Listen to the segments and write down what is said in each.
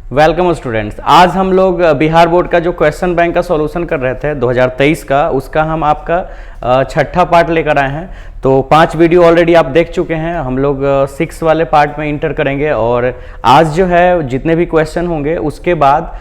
Welcome students. आज हम लोग बिहार बोर्ड का जो क्वेश्चन बैंक का सॉल्यूशन कर रहे थे 2023 का, उसका हम आपका छठा पार्ट लेकर आए हैं। तो 5 वीडियो ऑलरेडी आप देख चुके हैं। हम लोग 6 वाले पार्ट में इंटर करेंगे और आज जो है जितने भी क्वेश्चन होंगे उसके बाद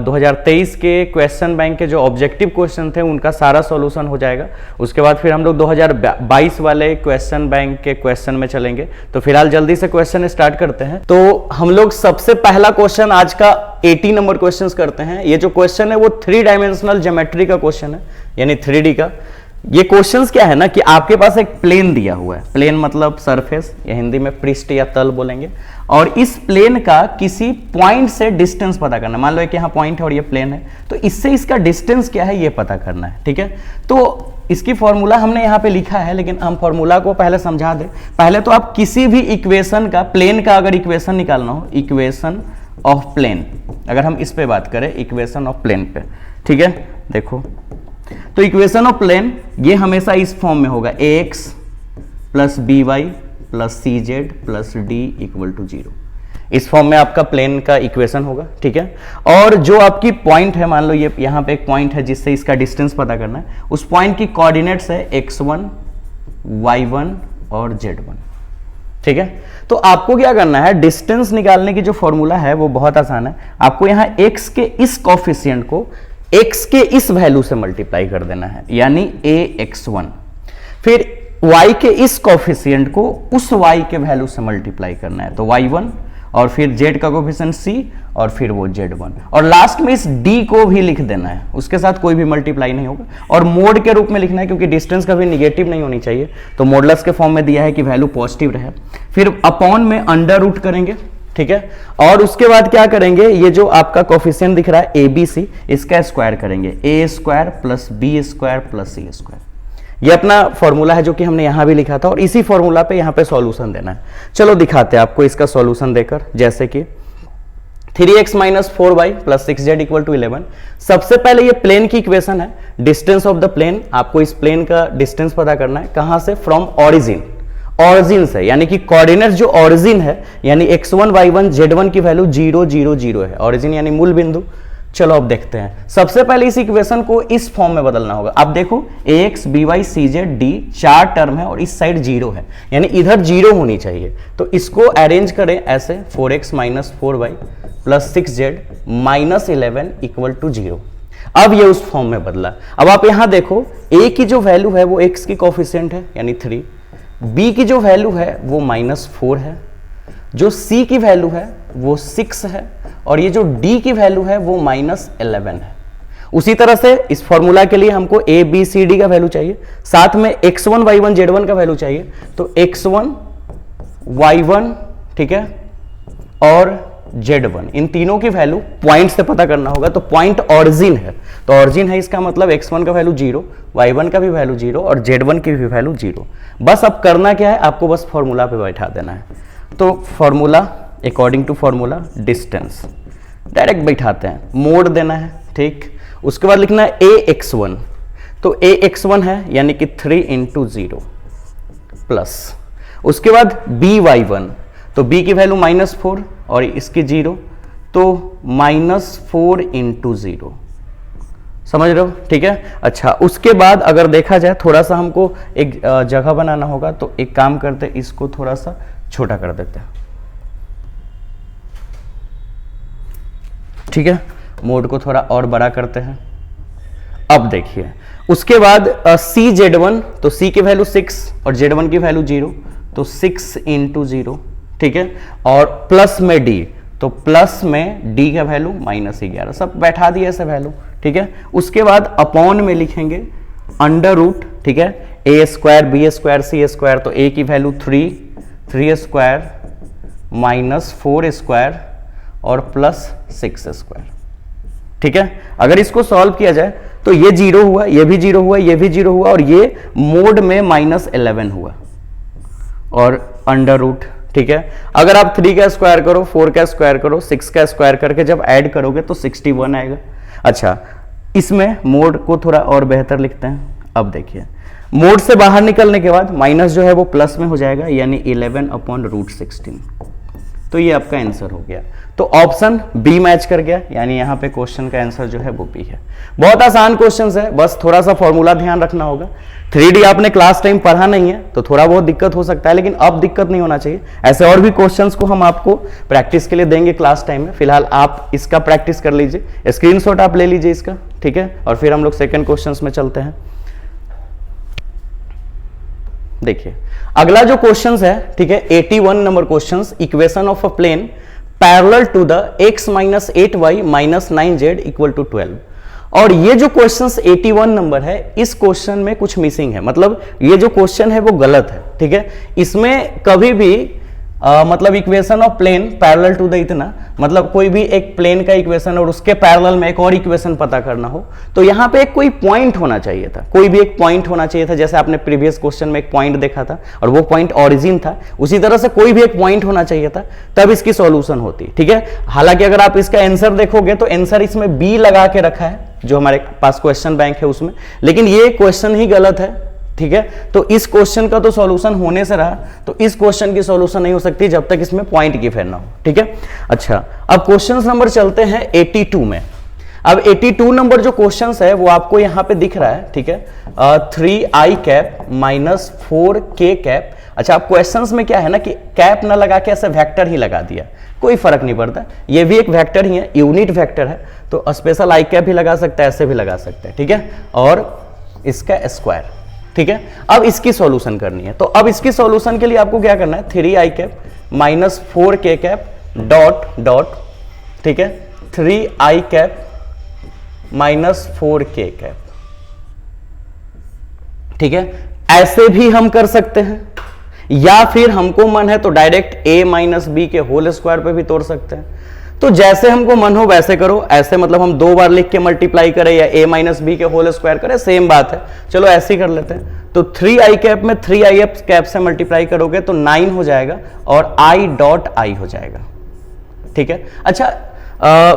2023 के क्वेश्चन बैंक के जो ऑब्जेक्टिव क्वेश्चन थे उनका सारा सॉल्यूशन हो जाएगा। उसके बाद फिर हम लोग 2022 वाले क्वेश्चन बैंक के क्वेश्चन में चलेंगे। तो फिलहाल जल्दी से क्वेश्चन स्टार्ट करते हैं। तो हम लोग सबसे पहला क्वेश्चन आज का 80 नंबर क्वेश्चन करते हैं। ये जो क्वेश्चन है वो 3 डायमेंशनल ज्योमेट्री का क्वेश्चन है, यानी 3D का। ये क्वेश्चंस क्या है ना कि आपके पास एक प्लेन दिया हुआ है। प्लेन मतलब सरफेस, या हिंदी में पृष्ठ या तल बोलेंगे। और इस प्लेन का किसी पॉइंट से डिस्टेंस पता करना है। मान लो कि यहाँ पॉइंट है और ये प्लेन है, तो इससे इसका डिस्टेंस क्या है ये पता करना है। ठीक है, तो इसकी फॉर्मूला हमने यहाँ पे लिखा है, लेकिन हम फॉर्मूला को पहले समझा दें। पहले तो आप किसी भी इक्वेशन का, प्लेन का अगर इक्वेशन निकालना हो, इक्वेशन ऑफ प्लेन, अगर हम इस पे बात करें इक्वेशन ऑफ प्लेन पे, ठीक है, देखो तो इक्वेशन ऑफ प्लेन ये हमेशा इस फॉर्म में होगा, ax plus B Y plus C Z plus D equal to 0। इस फॉर्म में आपका प्लेन का इक्वेशन होगा। ठीक है, और जो आपकी पॉइंट है, मान लो ये यहाँ पे एक पॉइंट है जिससे इसका डिस्टेंस पता करना है, उस पॉइंट की कोऑर्डिनेट्स है x1 y1 और z1। ठीक है, तो आपको क्या करना है, डिस्टेंस निकालने की जो फॉर्मूला है वो बहुत आसान है। आपको यहाँ x के इस कॉफिशिएंट को x के इस वैल्यू से मल्टीप्लाई कर देना है, यानी ax1। फिर y के इस कॉफिशिएंट को उस y के वैल्यू से मल्टीप्लाई करना है, तो y1, और फिर z का कोफिशिएंट c, और फिर वो z1, और लास्ट में इस d को भी लिख देना है। उसके साथ कोई भी मल्टीप्लाई नहीं होगा, और मोड के रूप में लिखना है, क्योंकि डिस्टेंस कभी निगेटिव नहीं होनी चाहिए। तो मॉडुलस के फॉर्म में दिया है कि वैल्यू पॉजिटिव रहे। फिर अपॉन में अंडर रूट करेंगे। ठीक है, और उसके बाद क्या करेंगे, ये जो आपका कोफिशिएंट दिख रहा है ABC, इसका स्क्वायर करेंगे, a square plus B square plus C square. ये अपना फॉर्मूला है जो कि हमने यहां भी लिखा था, और इसी फॉर्मूला पे यहां पे सॉल्यूशन देना है। चलो दिखाते हैं आपको इसका सॉल्यूशन देकर, जैसे कि 3x minus 4y plus 6z equal to 11। सबसे पहले ये प्लेन की इक्वेशन है, डिस्टेंस ऑफ द प्लेन। आपको इस प्लेन का डिस्टेंस पता करना है, कहां से, फ्रॉम ऑरिजिन, ऑरिजिन से, यानी कि कोऑर्डिनेट जो ऑरिजिन है, यानी x1 y1 z1 की वैल्यू 0 0 0 है। ऑरिजिन यानी मूल बिंदु। चलो अब देखते हैं। सबसे पहले इस इक्वेशन को इस फॉर्म में बदलना होगा। अब देखो ax by cz d 4 term है और इस साइड 0 है, यानी इधर 0 होनी चाहिए। तो इसको अरेंज करें ऐसे, 4x minus 4y plus 6z minus 11 equal to 0। अब ये उस फॉर्म में बदला। अब आप यहां देखो, a की जो वैल्यू है वो x की कोफिशिएंट है, यानी 3। b की जो वैल्यू है वो -4 है, जो c की वैल्यू है वो 6 है, और ये जो d की वैल्यू है वो -11 है। उसी तरह से इस फॉर्मूला के लिए हमको a b c d का वैल्यू चाहिए, साथ में x1 y1 z1 का वैल्यू चाहिए। तो x1 y1, ठीक है, और z1, इन तीनों की वैल्यू पॉइंट से पता करना होगा। तो पॉइंट ऑरिजिन है, तो ऑरिजिन है, इसका मतलब x1 का वैल्यू 0, y1 का भी वैल्यू 0 और z1 की भी वैल्यू 0। बस अब करना क्या है, आपको बस फॉर्मूला पे बैठा देना है। तो formula, according to formula distance direct बैठाते हैं, मोड देना है। ठीक, उसके बाद लिखना है ax1, तो ax1 है यानी कि 3 × 0 प्लस, उसके बाद by1, तो b की वैल्यू -4 और इसकी 0, तो -4 × 0। समझ रहे हो? ठीक है, अच्छा, उसके बाद अगर देखा जाए, थोड़ा सा हमको एक जगह बनाना होगा, तो एक काम करते हैं, इसको थोड़ा सा छोटा कर देते हैं। ठीक है, मोड को थोड़ा और बड़ा करते हैं। अब देखिए, उसके बाद cz1, तो c की वैल्यू 6 और z1 की वैल्यू 0, तो 6 × 0। ठीक है, और प्लस में d, तो प्लस में d का वैल्यू -11, सब बैठा दिया ऐसे वैल्यू। ठीक है, उसके बाद अपॉन में लिखेंगे अंडर रूट, ठीक है, a square b square c square, तो a की वैल्यू 3 स्क्वायर -4 स्क्वायर और प्लस 6 स्क्वायर। ठीक है, अगर इसको सॉल्व किया जाए तो ये 0 हुआ, ये भी 0 हुआ, ये भी 0 हुआ, और ये मोड में -11 हुआ, और अंडर रूट। ठीक है, अगर आप 3 का स्क्वायर करो, 4 का स्क्वायर करो, 6 का स्क्वायर करके जब ऐड करोगे तो 61 आएगा। अच्छा, इसमें मोड को थोड़ा और बेहतर लिखते हैं। अब देखिए, मोड से बाहर निकलने के बाद माइनस जो है वो प्लस में हो जाएगा, यानी 11/√16। तो ये आपका आंसर हो गया। तो ऑप्शन बी मैच कर गया, यानी यहाँ पे क्वेश्चन का आंसर जो है वो बी है। बहुत आसान क्वेश्चन है, बस थोड़ा सा फॉर्मूला ध्यान रखना होगा। 3D आपने क्लास टाइम पढ़ा नहीं है तो थोड़ा बहुत दिक्कत हो सकता है, लेकिन अब दिक्कत नहीं होना चाहिए। ऐसे और भी क्वेश्चंस को हम आपको प्रैक्टिस के लिए देंगे क्लास टाइम में। फिलहाल आप इसका प्रैक्टिस कर लीजिए, स्क्रीनशॉट आप ले लीजिए इसका, ठीक है। और फिर हम लोग सेकंड क्वेश्चंस में चलते हैं। देखिए अगला जो क्वेश्चंस है, ठीक है, 81 number questions, equation of a plane parallel to the x minus 8y minus 9z equal to 12। और ये जो क्वेश्चंस 81 नंबर है, इस क्वेश्चन में कुछ मिसिंग है, मतलब ये जो क्वेश्चन है वो गलत है, ठीक है। इसमें कभी भी मतलब equation of plane parallel to the इतना, मतलब कोई भी एक प्लेन का इक्वेशन और उसके पैरेलल में एक और इक्वेशन पता करना हो तो यहाँ पे एक कोई पॉइंट होना चाहिए था, कोई भी एक पॉइंट होना चाहिए था। जैसे आपने प्रीवियस क्वेश्चन में एक पॉइंट देखा था और वो पॉइंट ओरिजिन था, उसी तरह से कोई भी एक पॉइंट होना चाहिए था, तब इसकी सॉल्यूशन होती, ठीक है। हालांकि अगर आप इसका आंसर देखोगे तो आंसर इसमें बी लगा के रखा है जो हमारे पास क्वेश्चन बैंक है उसमें, लेकिन ये क्वेश्चन ही गलत है, ठीक है। तो इस क्वेश्चन का तो सॉल्यूशन होने से रहा, तो इस क्वेश्चन की सॉल्यूशन नहीं हो सकती जब तक इसमें पॉइंट गिवन ना हो, ठीक है। अच्छा, अब क्वेश्चन नंबर चलते हैं 82 में। अब 82 नंबर जो क्वेश्चन है वो आपको यहां पे दिख रहा है, ठीक है, 3i cap minus 4k cap. अच्छा, अब क्वेश्चंस में क्या है ना कि कैप ना लगा के ऐसे वेक्टर ही लगा दिया, कोई फर्क नहीं पड़ता, ये भी एक वेक्टर ही है, यूनिट वेक्टर है, तो स्पेशल आई कैप भी लगा सकता है, ऐसे भी लगा सकते हैं, ठीक है, और इसका स्क्वायर, ठीक है। अब इसकी सॉल्यूशन करनी है, तो अब इसकी सॉल्यूशन के लिए आपको क्या करना है, 3i cap minus 4k cap dot dot, ठीक है, 3i cap minus 4k cap, ठीक है। ऐसे भी हम कर सकते हैं, या फिर हमको मन है तो डायरेक्ट a माइनस बी के होल स्क्वायर पे भी तोड़ सकते हैं। तो जैसे हमको मन हो वैसे करो, ऐसे मतलब हम 2 बार लिख के मल्टीप्लाई करें या a माइनस बी के होल स्क्वायर करें, सेम बात है, चलो ऐसे ही कर लेते हैं। तो 3i कैप में 3i कैप से मल्टीप्लाई करोगे तो 9 हो जाएगा और i डॉट i हो जाएगा, ठीक है। अच्छा,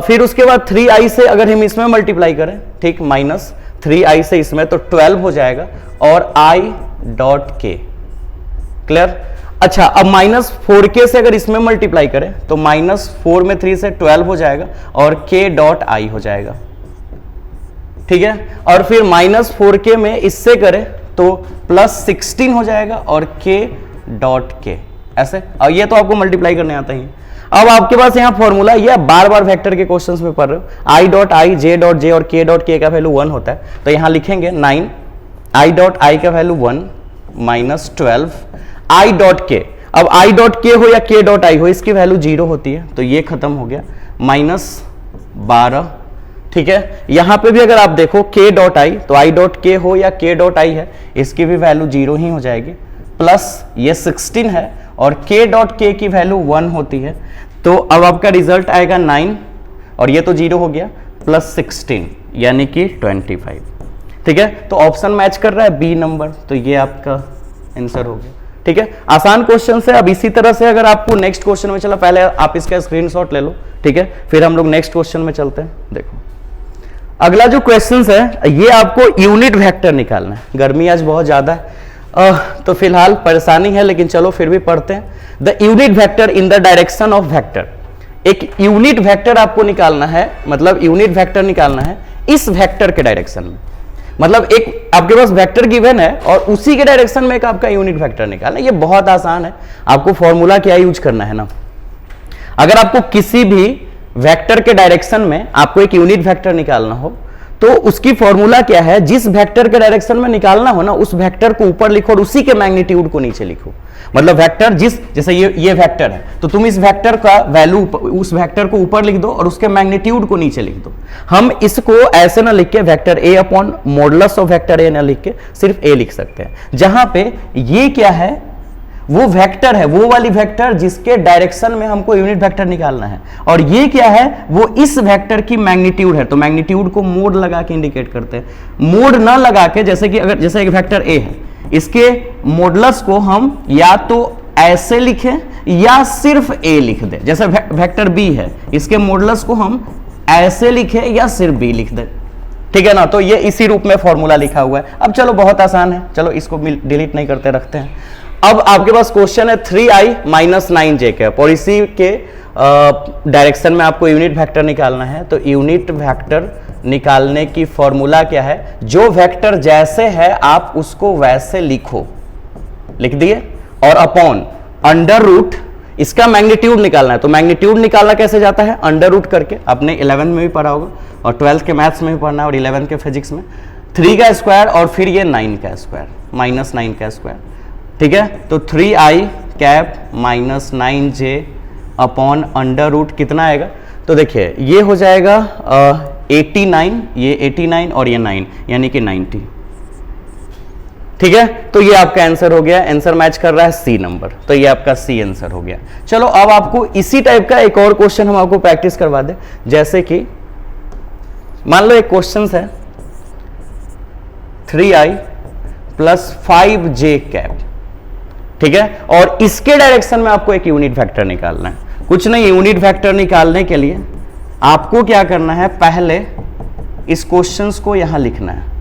फिर उसके बाद 3i से अगर हम इसमें मल्टीप्लाई करें, ठीक, माइनस 3i से इसमें तो 12 हो जाएगा और i डॉट k, क्लियर। अच्छा, अब माइनस 4k से अगर इसमें मल्टीप्लाई करें तो माइनस 4 में 3 से 12 हो जाएगा और k डॉट i हो जाएगा, ठीक है। और फिर माइनस 4k में इससे करें तो प्लस 16 हो जाएगा और k डॉट k, ऐसे। और ये तो आपको मल्टीप्लाई करने आता ही है। अब आपके पास यहाँ फॉर्मूला, ये बार बार वेक्टर के क्वेश्चंस में पढ़ रहे हो, i dot i, j dot j और k डॉट k का वैल्यू 1 होता है, तो यहाँ लिखेंगे 9, i डॉट i का value 1 minus 12 i dot k। अब i डॉट k हो या k डॉट i हो, इसकी वैल्यू 0 होती है, तो ये खत्म हो गया, माइनस 12, ठीक है। यहां पे भी अगर आप देखो k डॉट i, तो i डॉट k हो या k डॉट i है, इसकी भी वैल्यू 0 ही हो जाएगी, प्लस ये 16 है और k डॉट k की वैल्यू 1 होती है, तो अब आपका रिजल्ट आएगा 9 और ये तो 0 हो गया, प्लस 16 यानी कि 25, ठीक है। तो ऑप्शन मैच कर रहा है बी नंबर, तो ये आपका आंसर हो गया, ठीक है। आसान क्वेश्चन है। अब इसी तरह से अगर आपको नेक्स्ट क्वेश्चन में चला, पहले आप इसका स्क्रीनशॉट ले लो, ठीक है, फिर हम लोग नेक्स्ट क्वेश्चन में चलते हैं। देखो अगला जो क्वेश्चन है, ये आपको यूनिट वेक्टर निकालना है। गर्मी आज बहुत ज्यादा है तो फिलहाल परेशानी है, लेकिन चलो फिर भी पढ़ते हैं। The unit vector in the direction of vector, एक यूनिट वेक्टर आपको निकालना है, मतलब यूनिट वेक्टर निकालना है इस वेक्टर के डायरेक्शन में, मतलब एक आपके पास वेक्टर गिवन है और उसी के डायरेक्शन में एक आपका यूनिट वेक्टर निकालना है। ये बहुत आसान है, आपको फॉर्मूला क्या यूज करना है ना, अगर आपको किसी भी वेक्टर के डायरेक्शन में आपको एक यूनिट वेक्टर निकालना हो तो उसकी फॉर्मूला क्या है, जिस वेक्टर के डायरेक्शन में निकालना हो ना उस वेक्टर को ऊपर लिखो और उसी के मैग्नीट्यूड को नीचे लिखो। मतलब वेक्टर जैसे ये वेक्टर है तो तुम इस वेक्टर का वैल्यू उस वेक्टर को ऊपर लिख दो और उसके मैग्नीट्यूड को नीचे लिख दो। हम इसको ऐसे ना लिख के vector A upon modulus of vector A ना लिख के सिर्फ ए लिख सकते हैं, जहां पे ये क्या है, वो वेक्टर है, वो वाली वेक्टर जिसके डायरेक्शन में हमको यूनिट वेक्टर निकालना है, और ये क्या है, वो इस वेक्टर की मैग्नीट्यूड है। तो मैग्नीट्यूड को मोड लगा के इंडिकेट करते हैं, मोड ना लगा के, जैसे कि अगर जैसे एक वेक्टर ए है, इसके मॉडुलस को हम या तो ऐसे लिखें या सिर्फ ए लिख दें। जैसे वेक्टर बी है, इसके मॉडुलस को हम ऐसे लिखें या सिर्फ बी लिख दें, ठीक है ना। तो ये इसी रूप में फॉर्मूला लिखा हुआ है। अब चलो बहुत आसान है, चलो इसको डिलीट नहीं करते, रखते हैं। अब आपके पास क्वेश्चन है 3i माइनस 9j कैप, और इसी के डायरेक्शन में आपको यूनिट वेक्टर निकालना है। तो यूनिट वेक्टर निकालने की फॉर्मूला क्या है, जो वेक्टर जैसे है आप उसको वैसे लिखो, लिख दिए, और अपॉन अंडर रूट, इसका मैग्नीट्यूड निकालना है। तो मैग्नीट्यूड निकालना कैसे जाता है, अंडर रूट करके, आपने 11 में भी पढ़ा होगा और 12th के मैथ्स में भी पढ़ना है और 11 के फिजिक्स में। 3 का स्क्वायर और फिर ये 9 का स्क्वायर माइनस 9 का स्क्वायर, ठीक है। तो 3i cap minus 9j upon under root कितना आएगा, तो देखिए ये हो जाएगा 89, ये 89 और ये 9 यानी कि 90, ठीक है। तो ये आपका आंसर हो गया, आंसर मैच कर रहा है सी नंबर, तो ये आपका सी आंसर हो गया। चलो अब आपको इसी टाइप का एक और क्वेश्चन हम आपको प्रैक्टिस करवा दें। जैसे कि मान लो एक क्वेश्चन है 3i प्लस 5j कैप, ठीक है, और इसके डायरेक्शन में आपको एक यूनिट वेक्टर निकालना है। कुछ नहीं, यूनिट वेक्टर निकालने के लिए आपको क्या करना है, पहले इस क्वेश्चंस को यहां लिखना है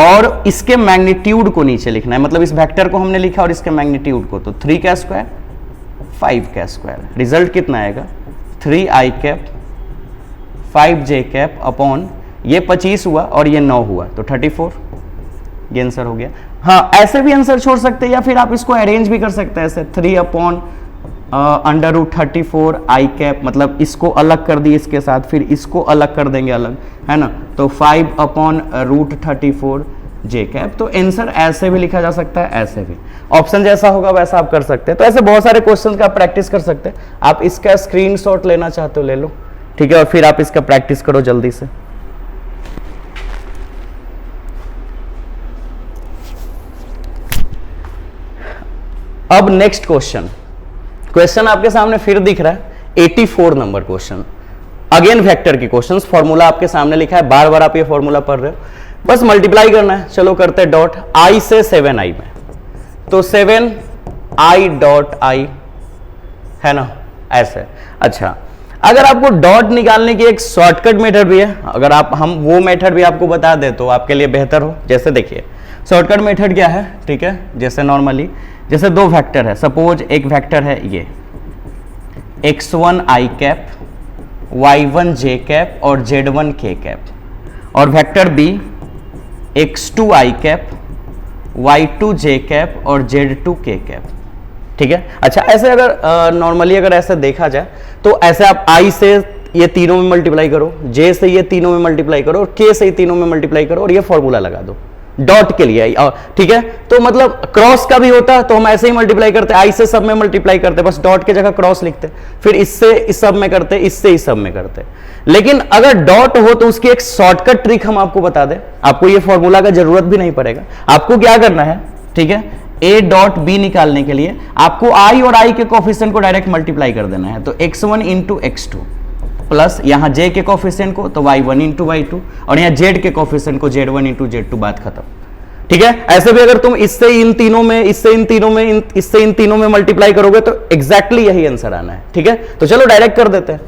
और इसके मैग्नीट्यूड को नीचे लिखना है। मतलब इस वेक्टर को हमने लिखा और इसके मैग्नीट्यूड को, तो 3 का स्क्वायर 5 का स्क्वायर, रिजल्ट कितना आएगा 3i cap 5j cap upon ये 25 हुआ और ये 9 हुआ तो 34, ये आंसर हो गया। हाँ, ऐसे भी आंसर छोड़ सकते हैं या फिर आप इसको अरेंज भी कर सकते हैं ऐसे 3 अपॉन अंडर रूट 34 आई कैप, मतलब इसको अलग कर दिए इसके साथ, फिर इसको अलग कर देंगे अलग, है ना, तो 5 अपॉन रूट 34 जे कैप। तो आंसर ऐसे भी लिखा जा सकता है, ऐसे भी, ऑप्शन जैसा होगा वैसा आप कर सकते हैं। तो ऐसे बहुत सारे क्वेश्चन का आप प्रैक्टिस कर सकते हैं। आप इसका स्क्रीनशॉट लेना चाहते हो ले लो, ठीक है, और फिर आप इसका प्रैक्टिस करो जल्दी से। अब नेक्स्ट क्वेश्चन आपके सामने फिर दिख रहा है 84 नंबर क्वेश्चन, अगेन वेक्टर की क्वेश्चंस, फॉर्मूला आपके सामने लिखा है, बार बार आप ये फॉर्मूला पढ़ रहे हो, बस मल्टीप्लाई करना है। चलो करते हैं डॉट i से 7i में, तो 7i डॉट i है ना, ऐसे। अच्छा, अगर आपको डॉट निकालने की एक शॉर्टकट मेथड भी है, अगर हम वो मेथड भी आपको बता दे तो आपके लिए बेहतर हो। जैसे देखिए शॉर्टकट मेथड क्या है, ठीक है, जैसे नॉर्मली जैसे दो वेक्टर है, सपोज एक वेक्टर है ये x1 i cap y1 j cap और z1 k कैप, और vector b x2 i cap y2 j cap और z2 k कैप, ठीक है। अच्छा, ऐसे अगर नॉर्मली अगर ऐसे देखा जाए तो ऐसे आप i से ये तीनों में मल्टीप्लाई करो, j से ये तीनों में मल्टीप्लाई करो और k से ये तीनों में मल्टीप्लाई करो और ये फॉर्मूला लगा दो डॉट के लिए, ठीक है। तो मतलब क्रॉस का भी होता है तो हम ऐसे ही मल्टीप्लाई करते, आई से सब में मल्टीप्लाई करते, बस डॉट की जगह क्रॉस लिखते, फिर इससे इस सब में करते, इससे इस सब में करते। लेकिन अगर डॉट हो तो उसकी एक शॉर्टकट ट्रिक हम आपको बता दें, आपको ये फॉर्मूला का जरूरत भी नहीं पड़ेगा। आपको क्या करना है, ठीक है, a डॉट b निकालने के लिए आपको i और i के कोफिशिएंट को डायरेक्ट मल्टीप्लाई कर देना है। तो x1 इंटू x2 प्लस यहाँ j के कोफिशिएंट को तो y1 इंटू y2 और यहाँ z के कोफिशिएंट को z1 इंटू z2, बात खत्म, ठीक है। ऐसे भी अगर तुम इससे इन तीनों में, इससे इन तीनों में, इससे इन तीनों में मल्टीप्लाई करोगे तो एग्जैक्टली यही आंसर आना है, ठीक है। तो चलो डायरेक्ट कर देते हैं।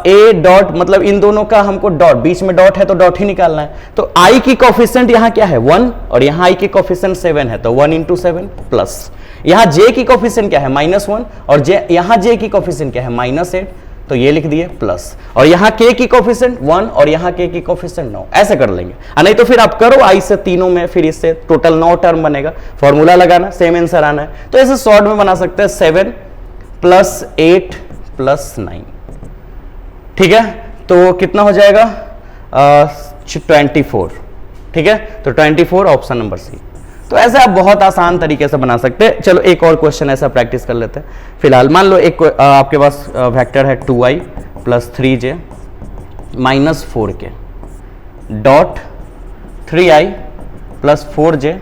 a डॉट मतलब इन दोनों का हमको डॉट, बीच में डॉट है तो डॉट ही निकालना है। तो i की कोफिशिएंट यहाँ क्या है 1 और यहाँ i की कोफिशिएंट 7 है, तो 1 इंटू 7 प्लस यहाँ j की कोफिशिएंट क्या है -1 और यहाँ j की कोफिशिएंट क्या है -8, तो ये लिख दिए प्लस, और यहाँ k की कोफिशिएंट 1 और यहाँ k की कोफिशिएंट 9, ऐसे कर लेंगे। नहीं तो फिर आप करो i से तीनों में, फिर इससे टोटल 9 टर्म बनेगा, फॉर्मूला लगाना, सेम आंसर आना है। तो ऐसे शॉर्ट में बना सकते हैं 7 प्लस 8 प्लस 9, ठीक है। तो कितना हो जाएगा 24, ठीक है। तो 24 ऑप्शन नंबर सी। तो ऐसे आप बहुत आसान तरीके से बना सकते हैं। चलो एक और क्वेश्चन ऐसा प्रैक्टिस कर लेते हैं। फिलहाल मान लो एक आपके पास वेक्टर है 2i plus 3j minus 4k dot 3i plus 4j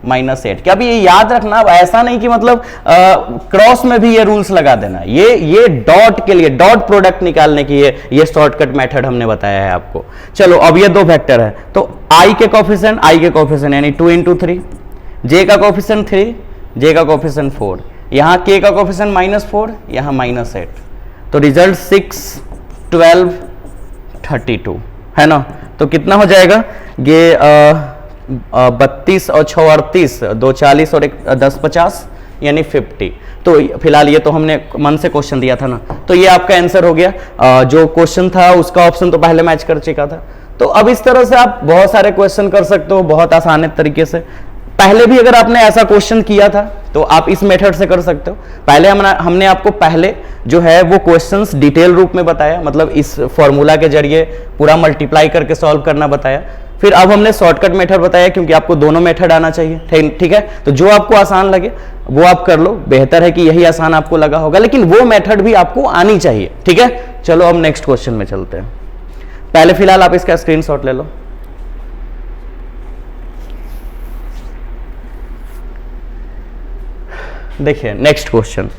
minus 8। क्या भी ये याद रखना, अब ऐसा नहीं कि मतलब क्रॉस में भी ये रूल्स लगा देना, ये डॉट के लिए, डॉट प्रोडक्ट निकालने की ये शॉर्टकट मेथड हमने बताया है आपको। चलो अब ये दो वेक्टर है, तो i के कोफिशिएंट यानी 2 इंटू 3, j का कोफिशिएंट 3, j का कोफिशिएंट 4, यहाँ k का कोफिशिएंट -4, यहाँ -8, तो रिजल्ट 6 12 32 है ना। तो कितना हो जाएगा ये 32 और 6 38, 2 40 और 1 10 50, यानी 50। तो फिलहाल ये तो हमने मन से क्वेश्चन दिया था ना, तो ये आपका आंसर हो गया। जो क्वेश्चन था उसका ऑप्शन तो पहले मैच कर चुका था। तो अब इस तरह से आप बहुत सारे क्वेश्चन कर सकते हो बहुत आसान तरीके से। पहले भी अगर आपने ऐसा क्वेश्चन किया था तो आप इस मेथड से कर सकते हो। पहले हमने आपको पहले जो है वो क्वेश्चंस डिटेल रूप में बताया, मतलब इस फॉर्मूला के जरिए पूरा मल्टीप्लाई करके सॉल्व करना बताया। फिर अब हमने शॉर्टकट मेथड बताया, क्योंकि आपको दोनों मेथड आना चाहिए, ठीक है। तो जो आपको आसान लगे वो आप कर लो, बेहतर है कि यही आसान आपको लगा होगा, लेकिन वो मेथड भी आपको आनी चाहिए, ठीक है। चलो अब नेक्स्ट क्वेश्चन में चलते हैं। पहले फिलहाल आप इसका स्क्रीनशॉट ले लो। देखिए नेक्स्ट क्वेश्चन,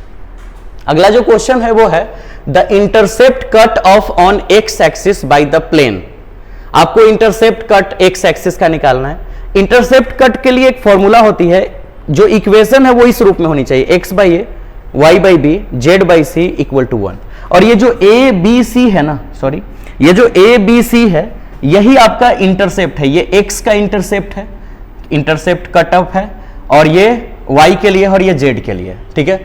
अगला जो क्वेश्चन है वो है the intercept cut off on X axis by the plane. आपको इंटरसेप्ट कट एक्स एक्सिस का निकालना है। इंटरसेप्ट कट के लिए एक फॉर्मूला होती है, जो इक्वेशन है वो इस रूप में होनी चाहिए, X by A Y by B Z by C equal to 1। और ये जो ए बी सी है ना, सॉरी, ये जो ए बी सी है यही आपका इंटरसेप्ट है। ये एक्स का इंटरसेप्ट है, इंटरसेप्ट कट ऑफ है, और ये y के लिए और ये z के लिए, ठीक है।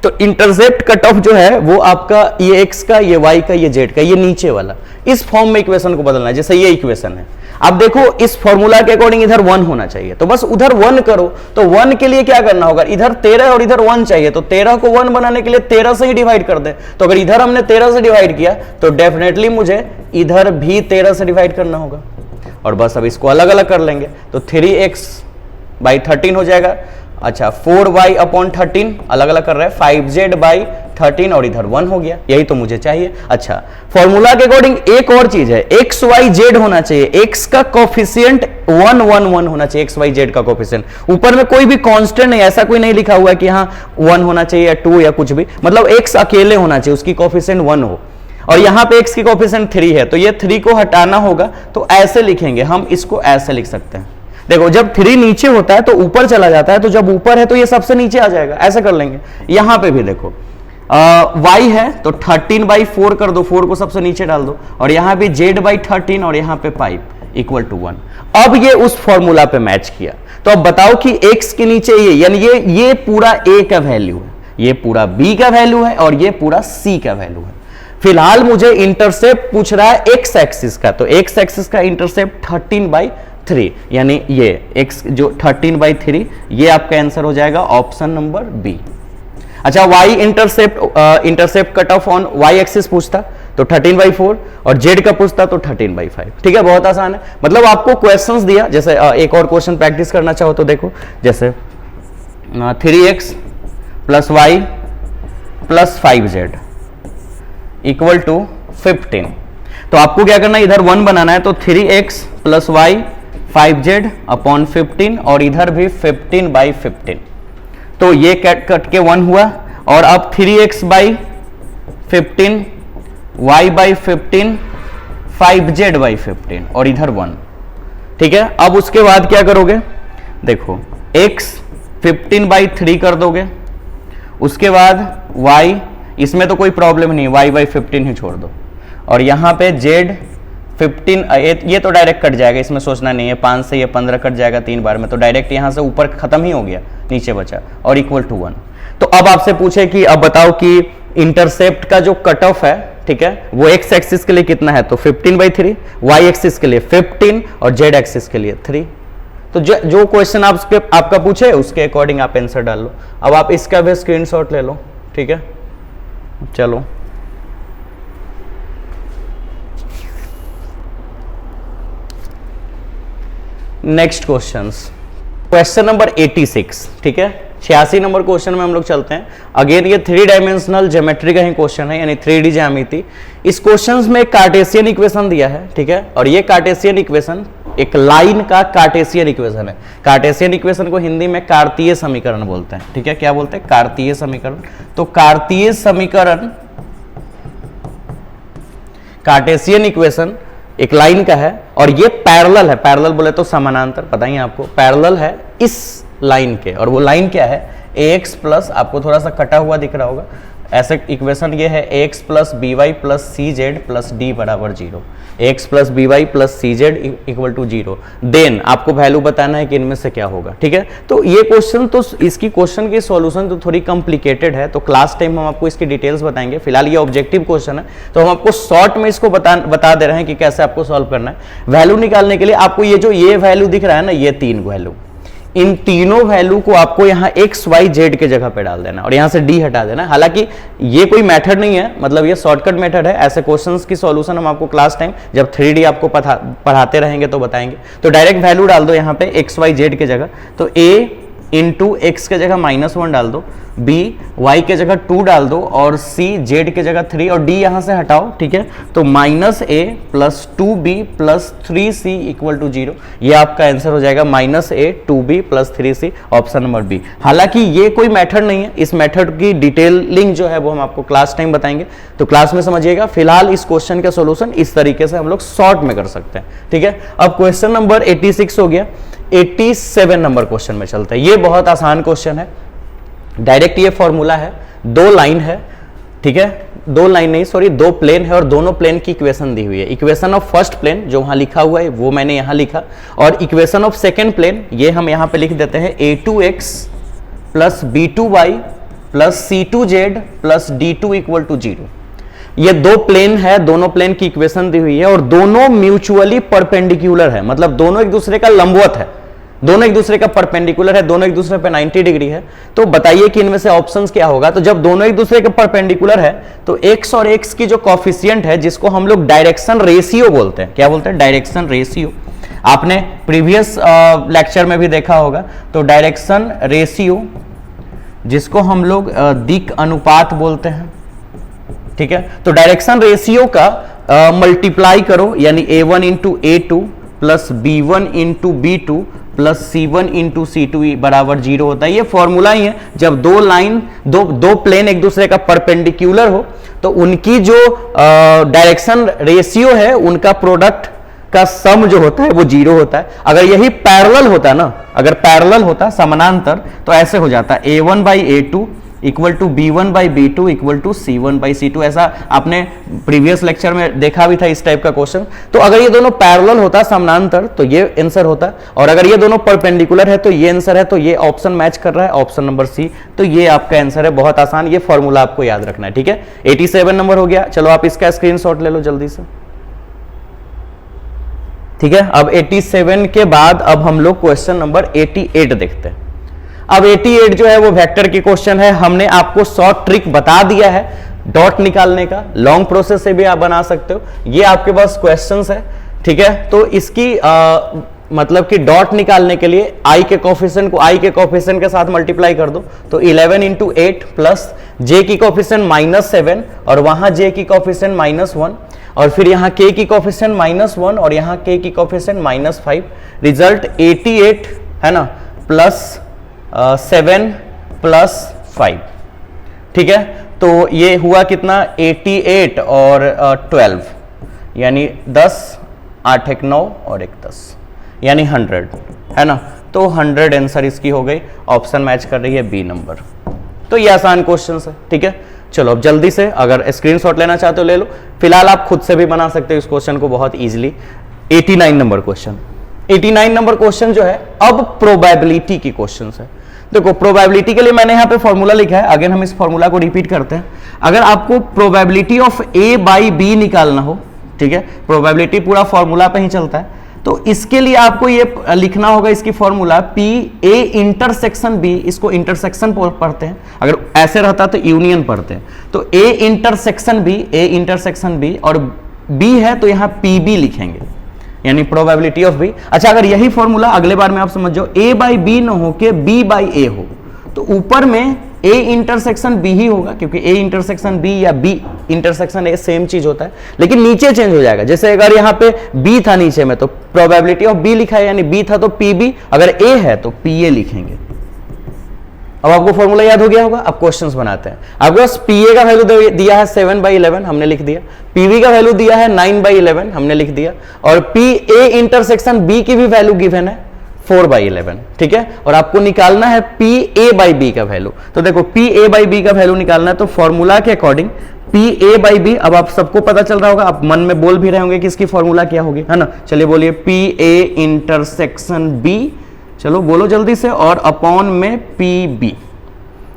तो इंटरसेप्ट कट ऑफ जो है वो आपका ये x का, ये y का, ये z का, ये नीचे वाला, इस फॉर्म में इक्वेशन को बदलना है। जैसे ये इक्वेशन है, अब देखो इस फॉर्मूला के अकॉर्डिंग इधर 1 होना चाहिए, तो बस उधर 1 करो। तो 1 के लिए क्या करना होगा, इधर 13 और इधर 1 चाहिए, तो 13 को 1 बनाने के लिए 13 से ही डिवाइड कर दे। तो अगर इधर हमने 13 से डिवाइड किया तो डेफिनेटली मुझे इधर भी 13 से डिवाइड करना होगा, और बस अब इसको अलग अलग कर लेंगे। तो 3x बाई 13 हो जाएगा। अच्छा 4y अपॉन 13 अलग अलग कर रहे हैं, 5z बाई 13 और इधर 1 हो गया, यही तो मुझे चाहिए। अच्छा फॉर्मूला के अकॉर्डिंग एक और चीज है, x y z होना चाहिए, x का कोफिशिएंट 1 1 1 होना चाहिए, x y z का कोफिशिएंट। ऊपर में कोई भी कांस्टेंट नहीं, ऐसा कोई नहीं लिखा हुआ है कि हाँ 1 होना चाहिए या 2 या कुछ भी, मतलब x अकेले होना चाहिए, उसकी कोफिशिएंट 1 हो। और यहाँ पे x की कोफिशिएंट 3 है, तो ये 3 को हटाना होगा, तो ऐसे लिखेंगे हम, इसको ऐसे लिख सकते हैं। देखो जब 3 नीचे होता है तो ऊपर चला जाता है, तो जब ऊपर है तो ये सबसे नीचे आ जाएगा, ऐसे कर लेंगे। यहां पे भी देखो y है तो 13/4 कर दो, 4 को सबसे नीचे डाल दो, और यहां भी z/13 और यहां पे 5 इक्वल टू 1। अब ये उस फॉर्मूला पे मैच किया, तो अब बताओ कि x के नीचे ये, यानी ये पूरा a का वैल्यू है, ये पूरा b का वैल्यू है, और ये पूरा c का वैल्यू है। फिलहाल मुझे इंटरसेप्ट पूछ रहा है x एक्सिस का, तो x एक्सिस का इंटरसेप्ट 13/3, यानी ये x जो 13/3, ये आपका आंसर हो जाएगा ऑप्शन नंबर बी। अच्छा y intercept cut off on y axis पूछता तो 13/4, और z का पूछता तो 13/5। ठीक है, बहुत आसान है। मतलब आपको क्वेश्चंस दिया, जैसे एक और क्वेश्चन प्रैक्टिस करना चाहो तो देखो, जैसे 3x plus y plus 5z equal to 15। तो आपको क्या करना है, इधर 1 बनाना है, तो 3x plus y 5z upon 15, और इधर भी 15/15। तो ये कट के 1 हुआ, और अब 3x by 15, y by 15, 5z by 15, और इधर 1। ठीक है, अब उसके बाद क्या करोगे, देखो x 15/3 कर दोगे, उसके बाद y, इसमें तो कोई प्रॉब्लम नहीं, y बाई 15 ही छोड़ दो, और यहां पे z 15, ये तो डायरेक्ट कट जाएगा, इसमें सोचना नहीं है, 5 से ये 15 कट जाएगा 3 बार में, तो डायरेक्ट यहां से ऊपर खत्म ही हो गया, नीचे बचा, और इक्वल टू 1। तो अब आपसे पूछे कि अब बताओ कि इंटरसेप्ट का जो कट ऑफ है, ठीक है, वो x एक्सिस के लिए कितना है, तो 15/3, y एक्सिस के लिए 15, और z एक्सिस के लिए 3। तो जो क्वेश्चन आपका पूछे उसके अकॉर्डिंग आप आंसर डाल लो। अब आप इसका भी स्क्रीनशॉट ले लो, ठीक है। चलो नेक्स्ट क्वेश्चन नंबर 86, ठीक है, 86 नंबर क्वेश्चन में हम लोग चलते हैं। अगेन ये 3 डायमेंशनल ज्योमेट्री का ही क्वेश्चन है, यानी 3D ज्यामिति। इस क्वेश्चन में कार्टेशियन इक्वेशन दिया है, ठीक है, और ये कार्टेशियन इक्वेशन एक लाइन का कार्टेशियन इक्वेशन है। कार्टेशियन इक्वेशन को हिंदी में कार्तीय समीकरण बोलते हैं, ठीक है, क्या बोलते हैं, कार्तीय समीकरण। तो कार्तीय समीकरण, कार्टेशियन इक्वेशन एक लाइन का है, और ये पैरेलल है, पैरेलल बोले तो समानांतर, पता ही आपको, पैरेलल है इस लाइन के, और वो लाइन क्या है, ax प्लस, आपको थोड़ा सा कटा हुआ दिख रहा होगा, ऐसे इक्वेशन ये है ax plus B Y plus C Z plus D बराबर 0, X plus B Y plus C Z equal to 0, then आपको वैल्यू बताना है कि इनमें से क्या होगा। ठीक है, तो ये क्वेश्चन तो इसकी क्वेश्चन की सॉल्यूशन तो थोड़ी कॉम्प्लिकेटेड है, तो क्लास टाइम हम आपको इसकी डिटेल्स बताएंगे। फिलहाल ये ऑब्जेक्टिव क्वेश्चन है, तो हम आपको शॉर्ट में इसको बता दे रहे हैं कि कैसे आपको सॉल्व करना है। वैल्यू निकालने के लिए आपको ये जो ये वैल्यू दिख रहा है ना, ये 3 वैल्यू, इन तीनों वैल्यू को आपको यहाँ एक्स वाई जेड के जगह पे डाल देना और यहाँ से डी हटा देना। हालांकि ये कोई मेथड नहीं है, मतलब ये शॉर्टकट मेथड है। ऐसे क्वेश्चंस की सॉल्यूशन हम आपको क्लास टाइम जब 3D आपको पढ़ाते रहेंगे तो बताएंगे। तो डायरेक्ट वैल्यू डाल दो यहाँ पे एक्स वाई जेड के जगह, तो a इंटू एक्स के जगह -1 डाल दो, b y के जगह 2 डाल दो और c z के जगह 3 और d यहां से हटाओ। ठीक है, तो -a plus 2b plus 3c equal to 0, ये आपका आंसर हो जाएगा -a 2b plus 3c, option number B. हालांकि ये कोई मेथड नहीं है, इस मेथड की डिटेलिंग जो है वो हम आपको क्लास टाइम बताएंगे, तो क्लास में समझिएगा। फिलहाल इस क्वेश्चन का सोल्यूशन इस तरीके से हम लोग शॉर्ट में कर सकते हैं। ठीक है, अब क्वेश्चन नंबर 86 हो गया, 87 नंबर क्वेश्चन में चलते हैं। ये बहुत आसान क्वेश्चन है, डायरेक्ट ये फॉर्मूला है, 2 लाइन है। ठीक है, 2 लाइन नहीं, सॉरी 2 प्लेन है और दोनों प्लेन की इक्वेशन दी हुई है। इक्वेशन ऑफ फर्स्ट प्लेन जो वहां लिखा हुआ है वो मैंने यहां लिखा, और इक्वेशन ऑफ सेकेंड प्लेन ये हम यहां पे लिख देते हैं a2x plus b2y plus c2z plus d2 equal to 0। ये 2 प्लेन है, दोनों प्लेन की इक्वेशन दी हुई है और दोनों म्यूचुअली परपेंडिकुलर है, मतलब दोनों एक दूसरे का लंबवत है, दोनों एक दूसरे का परपेंडिकुलर है, दोनों एक दूसरे पे 90 डिग्री है। तो बताइए कि इनमें से ऑप्शंस क्या होगा। तो जब दोनों एक दूसरे के परपेंडिकुलर है तो x और x की जो कोफिशिएंट है, जिसको हम लोग डायरेक्शन रेशियो बोलते हैं, क्या बोलते हैं, डायरेक्शन रेशियो, आपने प्रीवियस लेक्चर में भी देखा होगा। तो डायरेक्शन रेशियो जिसको हम लोग दिक् अनुपात बोलते हैं। ठीक है, तो डायरेक्शन रेशियो का मल्टीप्लाई करो, यानी a1 into a2 plus b1 into b2 plus c1 into c2 बराबर 0 होता है। ये फॉर्मूला ही है, जब 2 लाइन दो प्लेन एक दूसरे का परपेंडिकुलर हो तो उनकी जो डायरेक्शन रेशियो है, उनका प्रोडक्ट का सम जो होता है वो 0 होता है। अगर यही पैरेलल होता ना, अगर पैरेलल होता समानांतर, तो ऐसे हो जाता a1 by a2 equal to b1 by b2 equal to c1 by c2। ऐसा आपने प्रीवियस लेक्चर में देखा भी था इस टाइप का क्वेश्चन। तो अगर ये दोनों पैरेलल होता समानांतर तो ये आंसर होता, और अगर ये दोनों परपेंडिकुलर है तो ये आंसर है। तो ये ऑप्शन मैच कर रहा है, ऑप्शन नंबर सी, तो ये आपका आंसर है। बहुत आसान, ये फॉर्मूला आपको याद रखना है। ठीक है, 87 नंबर हो गया। चलो आप इसका स्क्रीनशॉट ले लो जल्दी से। ठीक है, अब 87 के बाद अब हम लोग क्वेश्चन नंबर 88 देखते हैं। अब 88 जो है वो वेक्टर की क्वेश्चन है। हमने आपको शॉर्ट ट्रिक बता दिया है डॉट निकालने का, लॉन्ग प्रोसेस से भी आप बना सकते हो। ये आपके पास क्वेश्चंस है। ठीक है, तो इसकी मतलब कि डॉट निकालने के लिए i के कोफिशिएंट को i के कोफिशिएंट के साथ मल्टीप्लाई कर दो, तो 11 इंटू 8 प्लस j की कोफिशिएंट -7 और वहां j की कोफिशिएंट -1 और फिर यहाँ k की कोफिशिएंट -1 और यहाँ k की कोफिशिएंट -5, रिजल्ट 88 है ना, प्लस 7 प्लस 5। ठीक है, तो ये हुआ कितना, 88 और 12, यानी 10, 8 1 9 और 1 10, यानी 100 है ना। तो 100 आंसर इसकी हो गई, ऑप्शन मैच कर रही है बी नंबर। तो ये आसान क्वेश्चन है। ठीक है, चलो अब जल्दी से अगर स्क्रीनशॉट लेना चाहते हो ले लो, फिलहाल आप खुद से भी बना सकते हो इस क्वेश्चन को बहुत easily. 89 number question, 89 number question जो है अब प्रोबेबिलिटी की क्वेश्चन है। देखो प्रोबेबिलिटी के लिए मैंने यहां पे फॉर्मूला लिखा है, अगेन हम इस फॉर्मूला को रिपीट करते हैं। अगर आपको probability of a by b निकालना हो, ठीक है, प्रोबेबिलिटी पूरा फॉर्मूला पे ही चलता है, तो इसके लिए आपको ये लिखना होगा, इसकी formula p a intersection b, इसको इंटरसेक्शन पढ़ते हैं, अगर ऐसे रहता तो यूनियन पढ़ते हैं। तो a इंटरसेक्शन b और b है तो यहां pb लिखेंगे, यानी प्रोबेबिलिटी ऑफ बी। अच्छा, अगर यही फॉर्मूला अगले बार में आप समझ जाओ, a बाई बी न हो के b बाई a हो, तो ऊपर में a इंटरसेक्शन b ही होगा, क्योंकि a इंटरसेक्शन b या b इंटरसेक्शन a सेम चीज होता है, लेकिन नीचे चेंज हो जाएगा। जैसे अगर यहाँ पे b था नीचे में तो प्रोबेबिलिटी ऑफ b लिखा है, यानी b था तो pb, अगर a है तो pa लिखेंगे। अब आपको फॉर्मूला याद हो गया होगा। अब क्वेश्चंस बनाते हैं। आपके पास pa का वैल्यू दिया है 7/11, हमने लिख दिया। pv का वैल्यू दिया है 9/11, हमने लिख दिया। और pa इंटरसेक्शन b की भी वैल्यू गिवन है 4/11, ठीक है। और आपको निकालना है पी ए बाई बी का वैल्यू। तो देखो पी ए बाई बी का वैल्यू निकालना है, तो फॉर्मूला के according P A by B, अब आप सबको पता चल रहा होगा, आप मन में बोल भी रहे होंगे कि इसकी फॉर्मूला क्या होगी, है ना। चलिए बोलिए पी ए इंटरसेक्शन बी, चलो बोलो जल्दी से, और अपॉन में पी बी,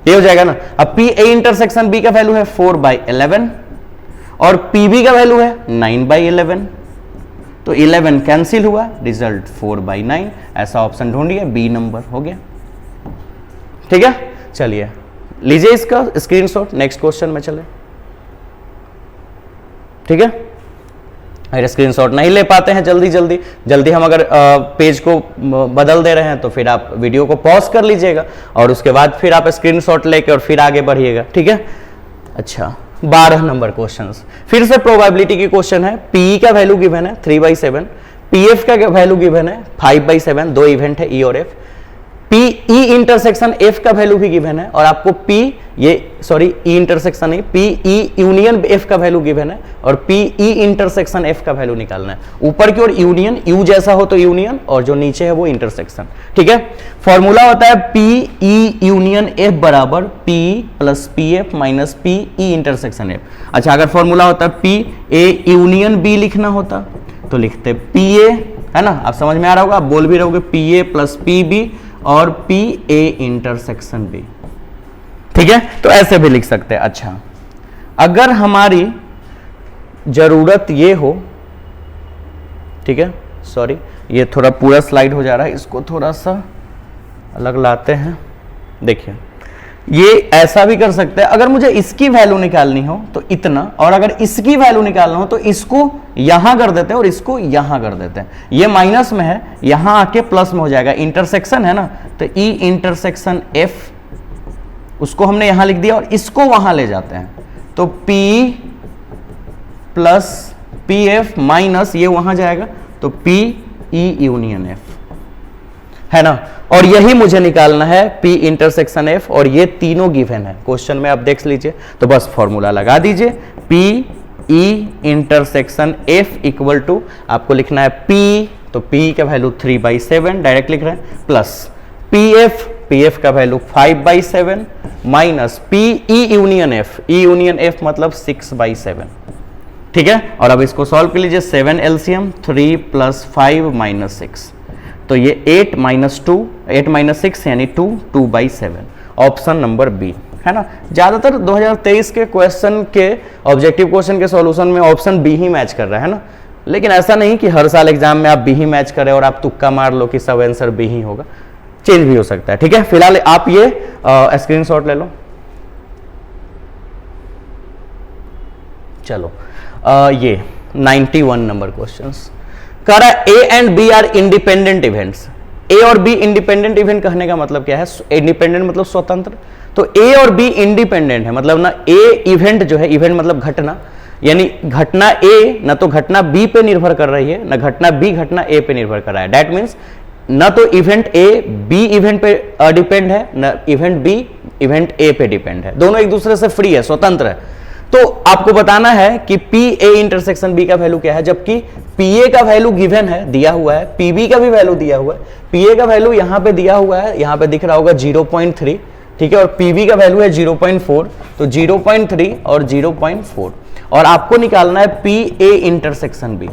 ये हो जाएगा ना। अब पी ए इंटरसेक्शन बी का वैल्यू है 4/11 और पी बी का वैल्यू है 9/11, तो 11 कैंसिल हुआ, रिजल्ट 4/9। ऐसा ऑप्शन ढूंढिए, बी नंबर हो गया, ठीक है। चलिए लीजिए इसका स्क्रीनशॉट, नेक्स्ट क्वेश्चन में चले, ठीक है। अगर स्क्रीनशॉट नहीं ले पाते हैं जल्दी हम अगर पेज को बदल दे रहे हैं तो फिर आप वीडियो को पॉज कर लीजिएगा और उसके बाद फिर आप स्क्रीनशॉट लेके और फिर आगे बढ़िएगा, ठीक है। अच्छा 12 नंबर क्वेश्चन, फिर से प्रोबेबिलिटी की क्वेश्चन है। पी का वैल्यू गिवन है 3/7, पीएफ का वैल्यू गिवन है 5/7, दो इवेंट है ई और F. P E intersection F का वैल्यू भी गिवन है और आपको पी ई इंटरसेक्शन नहीं, पी ई यूनियन एफ का वैल्यू गिवन है और पी ई इंटरसेक्शन एफ का वैल्यू निकालना है। ऊपर की ओर यूनियन, यू जैसा हो तो यूनियन, और जो नीचे है वो इंटरसेक्शन, ठीक है। फॉर्मूला होता है पी ई यूनियन एफ बराबर P plus P F minus P E intersection F. अच्छा अगर फॉर्मूला होता पी ए यूनियन बी लिखना होता तो लिखते पी ए, है ना, आप समझ में आ रहा होगा, आप बोल भी रहोगे P A plus P B और पी ए इंटरसेक्शन बी, ठीक है। तो ऐसे भी लिख सकते हैं। अच्छा अगर हमारी जरूरत ये हो, ठीक है, सॉरी ये थोड़ा पूरा स्लाइड हो जा रहा है, इसको थोड़ा सा अलग लाते हैं। देखिए ये ऐसा भी कर सकते हैं, अगर मुझे इसकी वैल्यू निकालनी हो तो इतना, और अगर इसकी वैल्यू निकालना हो तो इसको यहां कर देते हैं और इसको यहां कर देते हैं। ये माइनस में है, यहां आके प्लस में हो जाएगा, इंटरसेक्शन है ना, तो ई इंटरसेक्शन एफ उसको हमने यहां लिख दिया और इसको वहां ले जाते हैं, तो P plus P F minus ये वहां जाएगा, तो पी ई यूनियन एफ, है ना। और यही मुझे निकालना है P इंटरसेक्शन F, और ये तीनों गिवन है क्वेश्चन में, आप देख लीजिए। तो बस फॉर्मूला लगा दीजिए, P E intersection F equal to आपको लिखना है P, तो P का वैल्यू 3/7 डायरेक्ट लिख रहे हैं, प्लस PF का value 5/7 minus PE union F, E union F मतलब 6/7, ठीक है। और अब इसको सॉल्व कर लीजिए, 7 एलसीएम 3 + 5 - 6, तो ये 8 - 6 यानी 2/7, ऑप्शन नंबर बी, है ना। ज्यादातर 2023 के क्वेश्चन के ऑब्जेक्टिव क्वेश्चन के सॉल्यूशन में ऑप्शन बी ही मैच कर रहा है ना, लेकिन ऐसा नहीं कि हर साल एग्जाम में आप बी ही मैच करें और आप तुक्का मार लो कि सब आंसर बी ही होगा, चेंज भी हो सकता है, ठीक है। फिलहाल आप ये स्क्रीनशॉट ले लो, चलो ये 91 नंबर क्वेश्चंस कह रहा है A and B are independent events. A और बी इंडिपेंडेंट इवेंट कहने का मतलब क्या है, इंडिपेंडेंट मतलब स्वतंत्र, तो ए और बी इंडिपेंडेंट है, मतलब ना ए इवेंट जो है, इवेंट मतलब घटना, यानी घटना ए ना तो घटना बी पे निर्भर कर रही है, ना घटना बी घटना ए पे निर्भर कर रहा है। दैट मीन्स ना तो इवेंट ए बी इवेंट पे डिपेंड है, ना इवेंट बी इवेंट ए पे डिपेंड है, दोनों एक दूसरे से फ्री है, स्वतंत्र है। तो आपको बताना है कि पी ए इंटरसेक्शन बी का वैल्यू क्या है, जबकि पी ए का वैल्यू गिवन है, दिया हुआ है, पी बी का भी वैल्यू दिया हुआ है। पी ए का वैल्यू यहां पे दिया हुआ है, यहां पे दिख रहा होगा 0.3, ठीक है, और पी बी का वैल्यू है 0.4, तो 0.3 और 0.4, और आपको निकालना है पी ए इंटरसेक्शन बी।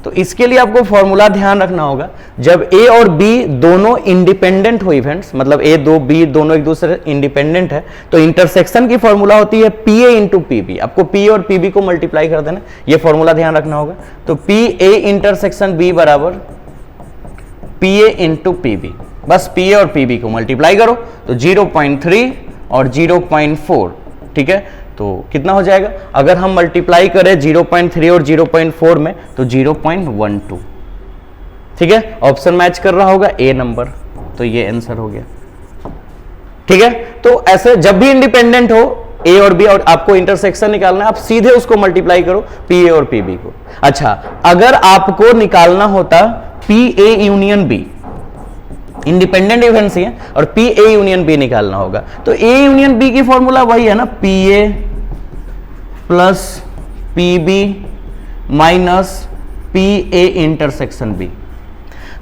तो इसके लिए आपको फॉर्मूला ध्यान रखना होगा, जब ए और बी दोनों इंडिपेंडेंट हो इवेंट्स, मतलब ए दो बी दोनों एक दूसरे इंडिपेंडेंट है, तो इंटरसेक्शन की फॉर्मूला होती है P A into P B. आपको पी और पी बी को मल्टीप्लाई कर देना, ये फॉर्मूला ध्यान रखना होगा। तो पी ए इंटरसेक्शन बी बराबर P A into P B, बस पी ए और पी बी को मल्टीप्लाई करो तो 0.3 और 0.4, ठीक है। तो कितना हो जाएगा, अगर हम मल्टीप्लाई करें 0.3 और 0.4 में तो 0.12, ठीक है। ऑप्शन मैच कर रहा होगा ए नंबर, तो ये आंसर हो गया, ठीक है। तो ऐसे जब भी इंडिपेंडेंट हो ए और बी और आपको इंटरसेक्शन निकालना है, आप सीधे उसको मल्टीप्लाई करो पी ए और पी बी को। अच्छा अगर आपको निकालना होता P A union B, independent events ही है और पी ए यूनियन बी निकालना होगा, तो ए यूनियन बी की फॉर्मूला वही है ना, P A plus P B minus P A intersection B.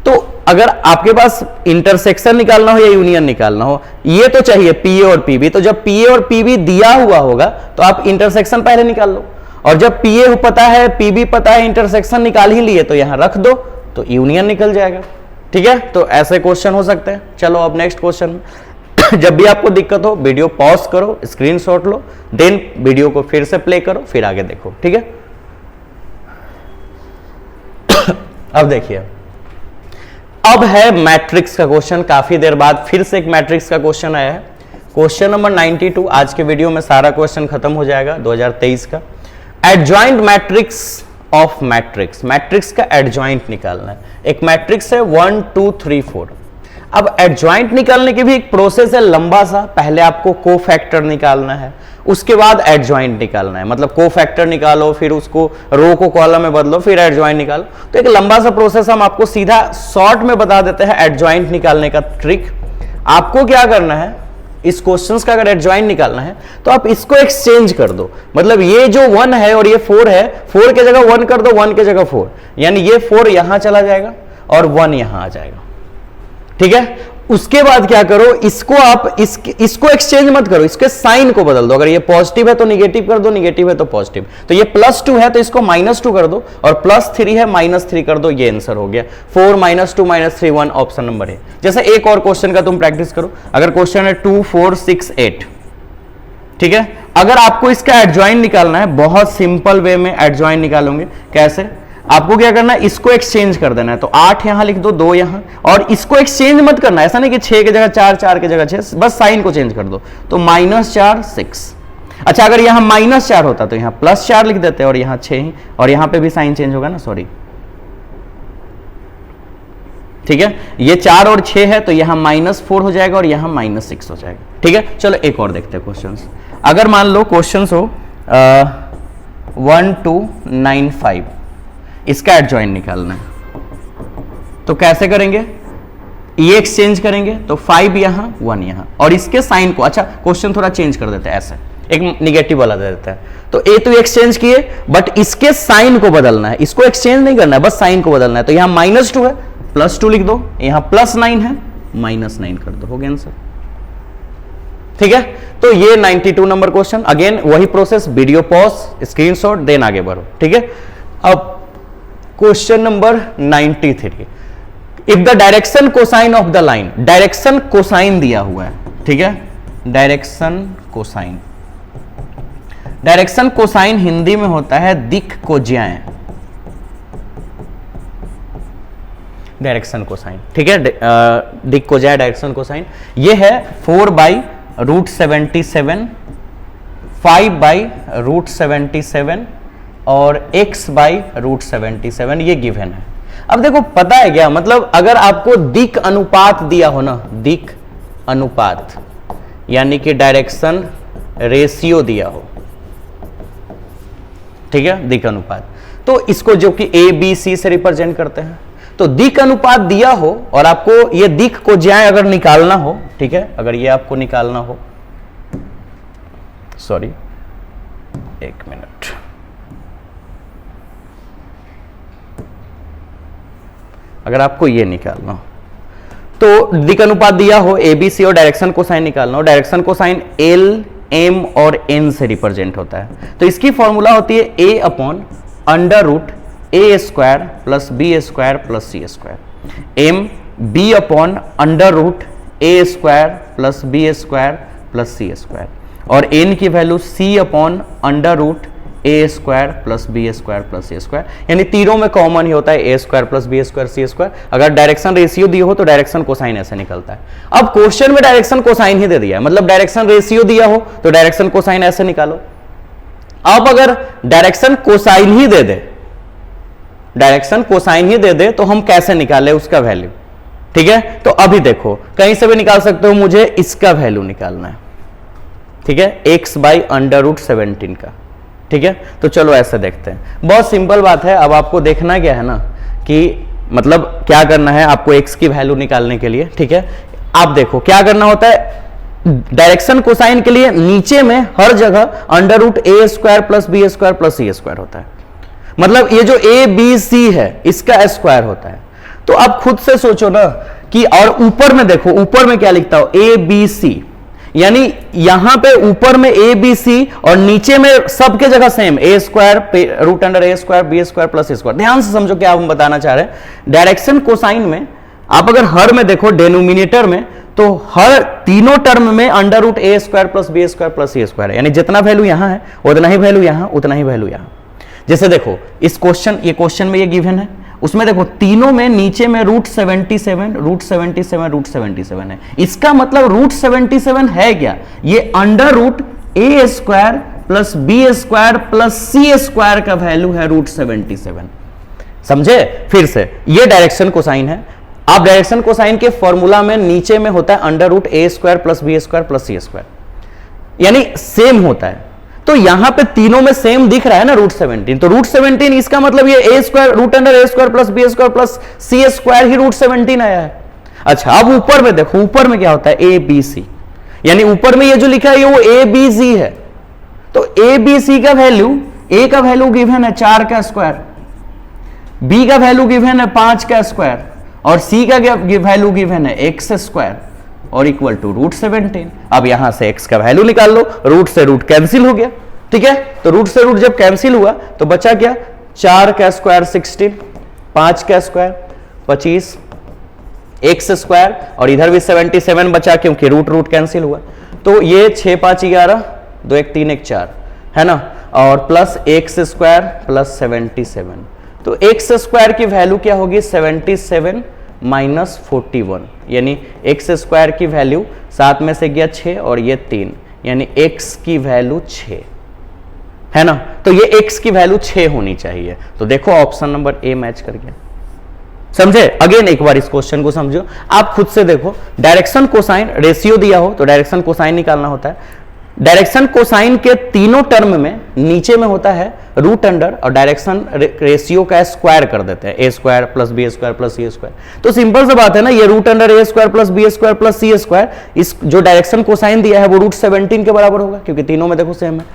तो अगर आपके पास इंटरसेक्शन निकालना हो या यूनियन निकालना हो, ये तो चाहिए पीए और पीबी, तो जब पीए और पीबी दिया हुआ होगा तो आप इंटरसेक्शन पहले निकाल लो, और जब पीए पता है पीबी पता है इंटरसेक्शन निकाल ही लिए तो यहां रख दो तो यूनियन निकल जाएगा। ठीक है, तो ऐसे क्वेश्चन हो सकते हैं। चलो अब नेक्स्ट क्वेश्चन। जब भी आपको दिक्कत हो वीडियो पॉज करो, स्क्रीनशॉट लो, देन वीडियो को फिर से प्ले करो, फिर आगे देखो। ठीक है, अब देखिए, अब है मैट्रिक्स का क्वेश्चन। काफी देर बाद फिर से एक मैट्रिक्स का क्वेश्चन आया है, क्वेश्चन नंबर 92। आज के वीडियो में सारा क्वेश्चन खत्म हो जाएगा 2023 का। Adjoint matrix of matrix, matrix का एडजॉइंट निकालना है। एक मैट्रिक्स है 1 2 3 4। अब एडजॉइंट निकालने की भी एक प्रोसेस है लंबा सा। पहले आपको कोफैक्टर निकालना है, उसके बाद एडजॉइंट निकालना है। मतलब कोफैक्टर निकालो, फिर उसको रो को कॉलम में बदलो, फिर एडजॉइंट निकालो। तो एक लंबा सा प्रोसेस, हम आपको सीधा शॉर्ट में बता देते हैं एडजॉइंट निकालने का ट्रिक। आपको क्या करना है, इस क्वेश्चंस का अगर एडजॉइंट निकालना है तो आप इसको एक्सचेंज कर दो। मतलब ये जो 1 है और ये 4 है, 4 के जगह 1 कर दो, 1 के जगह 4, यानी ये 4 यहां चला जाएगा और 1 यहां आ जाएगा। ठीक है, उसके बाद क्या करो, इसको आप इसको एक्सचेंज मत करो, इसके साइन को बदल दो। अगर ये पॉजिटिव है तो निगेटिव कर दो, निगेटिव है तो पॉजिटिव। तो ये +2 है तो इसको -2 कर दो, और +3 है -3 कर दो। ये आंसर हो गया 4 -2 -3 1, ऑप्शन नंबर है। जैसे एक और क्वेश्चन का तुम प्रैक्टिस करो। अगर क्वेश्चन है 2 4 6 8, ठीक है, अगर आपको इसका एडजॉइंट निकालना है, बहुत सिंपल वे में एडजॉइंट निकालोगे। कैसे, आपको क्या करना है, इसको एक्सचेंज कर देना है। तो 8 यहां लिख दो, 2 यहां, और इसको एक्सचेंज मत करना। ऐसा नहीं कि 6 की जगह 4, 4 की जगह 6, बस साइन को चेंज कर दो। तो -4 6। अच्छा, अगर यहां -4 होता तो यहां +4 लिख देते, और यहां 6 ही, और यहां पे भी साइन चेंज होगा ना, सॉरी। ठीक है, ये 4 और 6 है तो यहां -4 हो जाएगा और यहां -6 हो जाएगा। ठीक है, चलो एक और देखते हैं क्वेश्चन। अगर मान लो क्वेश्चन हो 1 2 9 5, इसका एडजॉइंट निकालना है। तो कैसे करेंगे, ये एक्सचेंज करेंगे, तो 5 यहां 1 यहां, और इसके साइन को, अच्छा क्वेश्चन थोड़ा चेंज कर देते हैं, ऐसे एक निगेटिव वाला दे देता है। तो ए तो एक्सचेंज किए, बट इसके साइन को बदलना है। इसको एक्सचेंज नहीं करना है, बस साइन को बदलना है। तो यहां -2 है, +2 लिख दो, यहां +9 है, -9 कर दो, हो गया आंसर। ठीक है, तो ये 92 नंबर क्वेश्चन। अगेन वही process, video pause, screenshot, then आगे बढ़ो। ठीक है, अब question number 93। If the direction cosine of the line, direction cosine दिया हुआ है। ठीक है, direction cosine, direction cosine Hindi में होता है दिक को ज्याएं, डायरेक्शन कोसाइन। ठीक है, दिक को ज्याएं डायरेक्शन कोसाइन। ये है 4/√77, 5/√77 और x/√77, ये गिवन है। अब देखो, पता है क्या, मतलब अगर आपको दिक अनुपात दिया हो ना, दिक अनुपात यानी कि डायरेक्शन रेशियो दिया हो, ठीक है, दिक अनुपात, तो इसको जो कि A B C से रिप्रेजेंट करते हैं। तो दिक अनुपात दिया हो और आपको ये दिक को ज्याएं अगर निकालना हो, ठीक है, अगर ये आपको निकालना हो, सॉरी एक मिनट, अगर आपको ये निकालना हो तो दिक अनुपात दिया हो, ABC, और डायरेक्शन कोसाइन निकालना हो। डायरेक्शन कोसाइन L M और N से रिप्रेजेंट होता है। तो इसकी फॉर्मूला होती है A/√A² + B² + C², M B/√A² + B² + C², और n की वैल्यू C/√A² + B² + C², यानी तीनों में कॉमन ही होता है A² + B² C²। अगर डायरेक्शन रेशियो दी हो तो डायरेक्शन कोसाइन ऐसे निकलता है। अब क्वेश्चन में डायरेक्शन कोसाइन ही दे दिया है, मतलब डायरेक्शन रेशियो दिया हो तो डायरेक्शन कोसाइन ऐसे निकालो। अब अगर डायरेक्शन कोसाइन ही दे दे, डायरेक्शन कोसाइन ही दे दे, तो हम कैसे निकाले उसका वैल्यू। ठीक है, तो अभी देखो, कहीं से भी निकाल सकते हो, मुझे इसका वैल्यू निकालना है। ठीक है, x/√17 का। ठीक है, तो चलो ऐसे देखते हैं, बहुत सिंपल बात है। अब आपको देखना क्या है ना, कि मतलब क्या करना है आपको x की वैल्यू निकालने के लिए। ठीक है, आप देखो क्या करना होता है, डायरेक्शन कोसाइन के लिए नीचे में हर जगह √A² + B² + C² होता है। मतलब ये जो A B C है इसका स्क्वायर होता है। तो आप खुद से सोचो ना कि, और ऊपर में देखो, ऊपर में क्या लिखता हो, ए बी सी, यानी यहां पे ऊपर में ए बी सी और नीचे में सबके जगह same A square root under a square B square plus A square. ध्यान से समझो क्या हम बताना चाह रहे हैं। डायरेक्शन कोसाइन में आप अगर हर में देखो, डेनोमिनेटर में, तो हर तीनों टर्म में अंडर रूट ए square plus B square plus सी स्क्वायर है, यानी जितना वैल्यू यहां है उतना ही वैल्यू यहां, उतना ही वैल्यू यहां। जैसे देखो इस क्वेश्चन, ये क्वेश्चन में ये गिवन है, उसमें देखो तीनों में नीचे में रूट 77 रूट 77 रूट 77 है। इसका मतलब रूट 77 है क्या, ये अंडर रूट ए square plus B square plus सी स्क्वायर का वैल्यू है रूट 77। समझे? फिर से ये डायरेक्शन कोसाइन है। आप डायरेक्शन कोसाइन के फॉर्मूला में नीचे में होता है अंडर रूट ए square plus B square plus सी स्क्वायर, यानी सेम होता है। तो यहां पे तीनों में सेम दिख रहा है ना रूट 17, तो रूट 17 इसका मतलब ये a square root under a square plus B square plus C square ही रूट 17 आया है। अच्छा, अब ऊपर में देखो, ऊपर में क्या होता है, ए बी सी, यानी ऊपर में ये जो लिखा है ये वो ए बी सी है। तो ए बी सी का वैल्यू, ए का वैल्यू गिवन है 4 का स्क्वायर, बी का वैल्यू गिवन है 5 का स्क्वायर और सी का वैल्यू गिवन है एक्स स्क्वायर और इक्वल टू रूट 17। अब यहां से x का वैल्यू निकाल लो, रूट से रूट कैंसिल हो गया, ठीक है। तो रूट से रूट जब कैंसिल हुआ तो बचा क्या, 4 का स्क्वायर 16, 5 का स्क्वायर 25, x स्क्वायर और इधर भी 77 बचा क्योंकि रूट रूट कैंसिल हुआ। तो ये 6 5 11, 2 1 3 1 4 है ना, और प्लस x स्क्वायर प्लस 77। तो x स्क्वायर की वैल्यू क्या होगी, 77 माइनस 41, यानी एक्स स्क्वायर की वैल्यू 7 में से गया 6 और ये 3, यानी x की वैल्यू 6 है ना। तो ये x की वैल्यू 6 होनी चाहिए। तो देखो ऑप्शन नंबर ए मैच कर गया। समझे? अगेन एक बार इस क्वेश्चन को समझो, आप खुद से देखो। डायरेक्शन कोसाइन रेशियो दिया हो तो डायरेक्शन कोसाइन निकालना होता है। डायरेक्शन कोसाइन के तीनों टर्म में नीचे में होता है रूट अंडर और डायरेक्शन रेशियो का स्क्वायर कर देते हैं, a square plus B square plus C square. तो सिंपल सी बात है ना, ये root under a square plus B square plus C square, इस जो डायरेक्शन कोसाइन दिया है वो रूट 17 के बराबर होगा क्योंकि तीनों में देखो सेम है।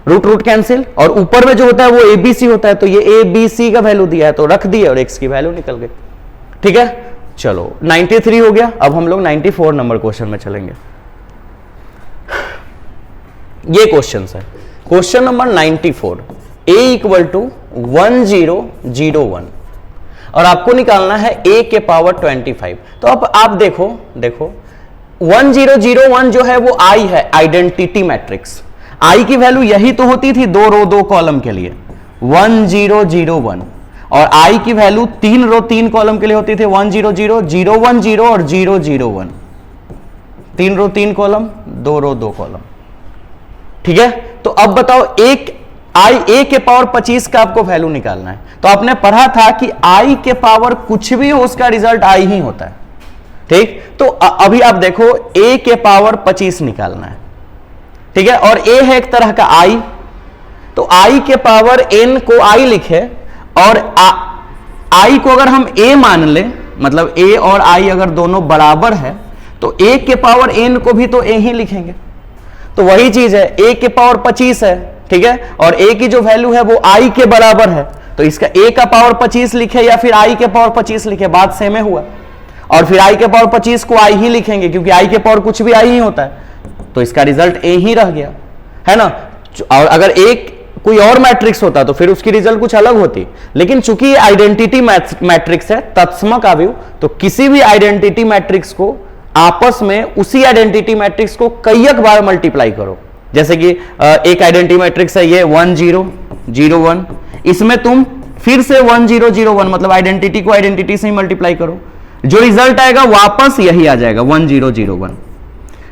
रूट रूट कैंसिल, और ऊपर में जो होता है वो ए बी सी होता है, तो ये ए बी सी का वैल्यू दिया है तो रख दिया और एक्स की वैल्यू निकल गई। ठीक है, चलो 93 हो गया। अब हम लोग 94 नंबर क्वेश्चन में चलेंगे। ये क्वेश्चन है, question number 94, a equal to 1001 और आपको निकालना है a के पावर 25। तो अब आप देखो 1001 जो है वो i है, आइडेंटिटी मैट्रिक्स। i की वैल्यू यही तो होती थी 2 रो 2 कॉलम के लिए 1001, और i की वैल्यू 3 रो 3 कॉलम के लिए होती थी 100 010 और 001। 3 रो 3 कॉलम, 2 रो 2 कॉलम। ठीक है, तो अब बताओ एक a के पावर 25 का आपको वैल्यू निकालना है। तो आपने पढ़ा था कि i के पावर कुछ भी हो उसका रिजल्ट i ही होता है। ठीक, तो अभी आप देखो a के पावर 25 निकालना है। ठीक है, और a है एक तरह का i, तो i के पावर n को i लिखे और i को अगर हम a मान ले, मतलब a और i अगर दोनों बराबर है तो a के पावर n को भी तो a ही लिखेंगे। तो वही चीज है, a के पावर 25 है, ठीक है, और a की जो वैल्यू है वो i के बराबर है, तो इसका a का पावर 25 लिखे या फिर i के पावर 25 लिखे, बात सेम ही हुआ। और फिर i के पावर 25 को i ही लिखेंगे क्योंकि i के पावर कुछ भी i ही होता है, तो इसका रिजल्ट a ही रह गया, है ना। और अगर एक कोई और मैट्रिक्स होता तो फिर उसकी रिजल्ट कुछ अलग होती, लेकिन चूंकि ये आइडेंटिटी मैट्रिक्स है, तत्समक अवयव, तो किसी भी आइडेंटिटी मैट्रिक्स को आपस में उसी आइडेंटिटी मैट्रिक्स को कईक बार मल्टीप्लाई करो। जैसे कि एक आइडेंटिटी मैट्रिक्स है ये 1001, इसमें तुम फिर से 1001 मतलब आइडेंटिटी को आइडेंटिटी से ही मल्टीप्लाई करो, जो रिजल्ट आएगा वापस यही आ जाएगा 1001।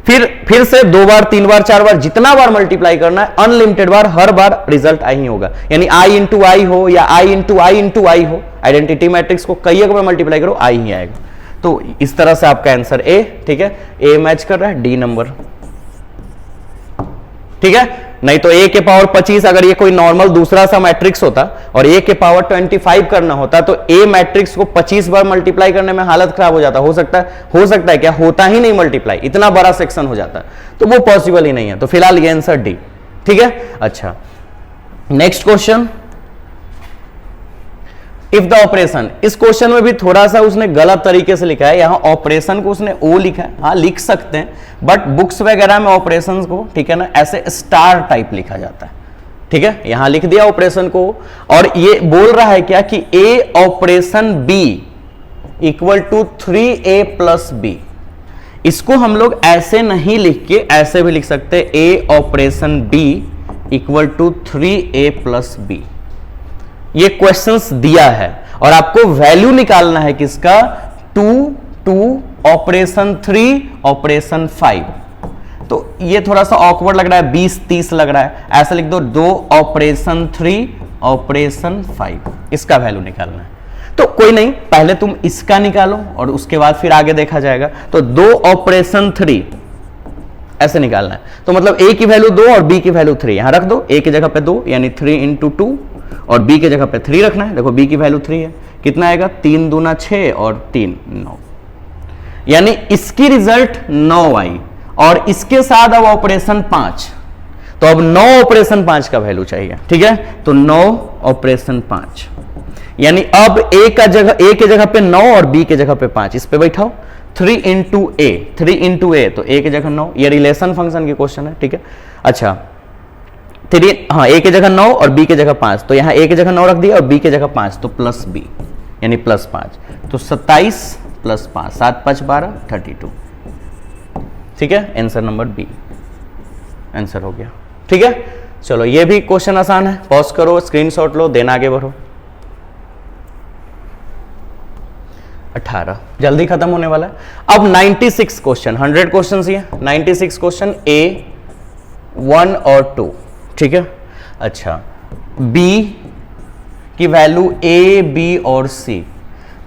फिर से 2 बार 3 बार 4 बार जितना बार मल्टीप्लाई करना है, अनलिमिटेड बार, हर बार रिजल्ट आई ही होगा। यानी i इंटू आई हो या i इंटू आई हो, आइडेंटिटी मैट्रिक्स को कईक बार मल्टीप्लाई करो आई ही आएगा। तो इस तरह से आपका आंसर ए, ठीक है, ए मैच कर रहा है डी नंबर। ठीक है, नहीं तो a के पावर 25 अगर ये कोई नॉर्मल दूसरा सा मैट्रिक्स होता और a के पावर 25 करना होता तो a मैट्रिक्स को 25 बार मल्टीप्लाई करने में हालत खराब हो जाता। हो सकता है क्या, होता ही नहीं मल्टीप्लाई, इतना बड़ा सेक्शन हो जाता, तो वो पॉसिबल ही नहीं है। तो फिलहाल ये आंसर डी। ठीक है, अच्छा next question, if the operation, इस क्वेश्चन में भी थोड़ा सा उसने गलत तरीके से लिखा है, यहां ऑपरेशन को उसने ओ लिखा है, हाँ लिख सकते हैं, बट बुक्स वगैरह में ऑपरेशन को, ठीक है ना, ऐसे स्टार टाइप लिखा जाता है, ठीक है, यहां लिख दिया ऑपरेशन को, और ये बोल रहा है क्या कि a operation b equal to 3a plus b. इसको हम लोग ऐसे नहीं लिख के ऐसे भी लिख सकते, a operation b equal to 3a plus b. ये क्वेश्चंस दिया है और आपको वैल्यू निकालना है किसका, 2 ऑपरेशन 3 ऑपरेशन 5। तो ये थोड़ा सा ऑकवर्ड लग रहा है, 20-30 लग रहा है, ऐसा लिख दो 2 ऑपरेशन 3 ऑपरेशन 5, इसका वैल्यू निकालना है। तो कोई नहीं, पहले तुम इसका निकालो और उसके बाद फिर आगे देखा जाएगा। तो 2 ऑपरेशन 3 ऐसे निकालना है, तो मतलब ए की वैल्यू 2 और बी की वैल्यू 3 यहां रख दो, ए की जगह पे 2 यानी 3 इंटू 2, और बी की जगह पे 3 रखना है। देखो बी की वैल्यू 3 है, कितना आएगा, 3 दूना 6 और 3 9, यानी इसकी रिजल्ट 9 आई, और इसके साथ अब ऑपरेशन 5, तो अब 9 ऑपरेशन 5 का वैल्यू चाहिए, ठीक है, तो 9 ऑपरेशन 5, यानी अब ए के जगह पे 9 और बी के जगह पे 5, इस पे बैठाओ, 3 इंटू ए, तो ए की जगह 9, ये रिलेशन फंक्शन की क्वेश्चन है, ठीक है। अच्छा 3, हाँ ए की जगह 9 और बी की जगह 5, तो यहां ए की जगह 9 रख दिया और बी की जगह 5, तो प्लस बी यानी प्लस 5, तो 27 प्लस 5, 7 5 12 32, ठीक है, आंसर नंबर बी आंसर हो गया, ठीक है। चलो ये भी क्वेश्चन आसान है, पॉज करो, स्क्रीनशॉट लो, देन आगे बढ़ो। 18 जल्दी खत्म होने वाला है। अब 96 क्वेश्चन, 100 क्वेश्चन ही है, 96 क्वेश्चन ए 1 और 2, ठीक है। अच्छा बी की वैल्यू ए बी और c,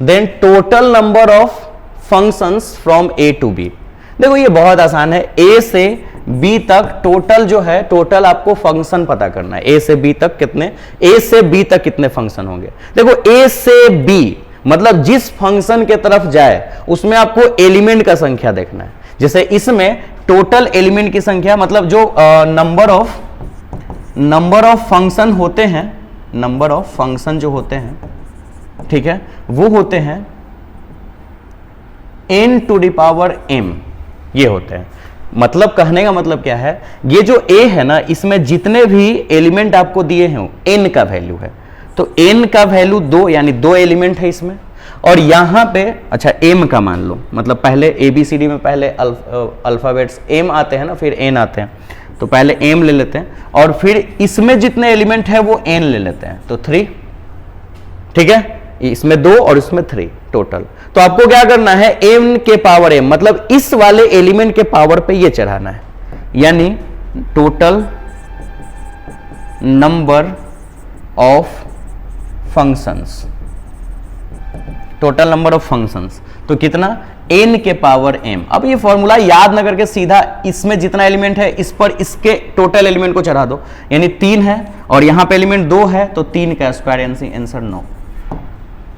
then total number of functions from a to b. देखो ये बहुत आसान है, ए से बी तक टोटल जो है, टोटल आपको फंक्शन पता करना है, ए से बी तक कितने, ए से बी तक कितने फंक्शन होंगे। देखो ए से बी मतलब जिस फंक्शन के तरफ जाए उसमें आपको एलिमेंट का संख्या देखना है। जैसे इसमें टोटल एलिमेंट की संख्या मतलब जो नंबर ऑफ फंक्शन होते हैं, नंबर ऑफ फंक्शन जो होते हैं, ठीक है, वो होते हैं n to the power m, ये होते हैं। मतलब कहने का मतलब क्या है, ये जो a है ना, इसमें जितने भी एलिमेंट आपको दिए हैं n का वैल्यू है, तो n का वैल्यू 2 यानी 2 एलिमेंट है इसमें, और यहां पे अच्छा m का मान लो, मतलब पहले ABCD में पहले अल्फाबेट्स m आते हैं ना, फिर n आते हैं, तो पहले m ले लेते हैं और फिर इसमें जितने एलिमेंट है वो n ले लेते हैं, तो 3, ठीक है, इसमें 2 और इसमें 3 टोटल। तो आपको क्या करना है, m के पावर m मतलब इस वाले एलिमेंट के पावर पे ये चढ़ाना है, यानी total number of functions, total number of functions, तो कितना, n के पावर m। अब ये फॉर्मूला याद ना करके सीधा इसमें जितना एलिमेंट है इस पर इसके टोटल एलिमेंट को चढ़ा दो, यानी 3 है और यहां पे एलिमेंट 2 है, तो 3 का स्क्वायर आंसर 9,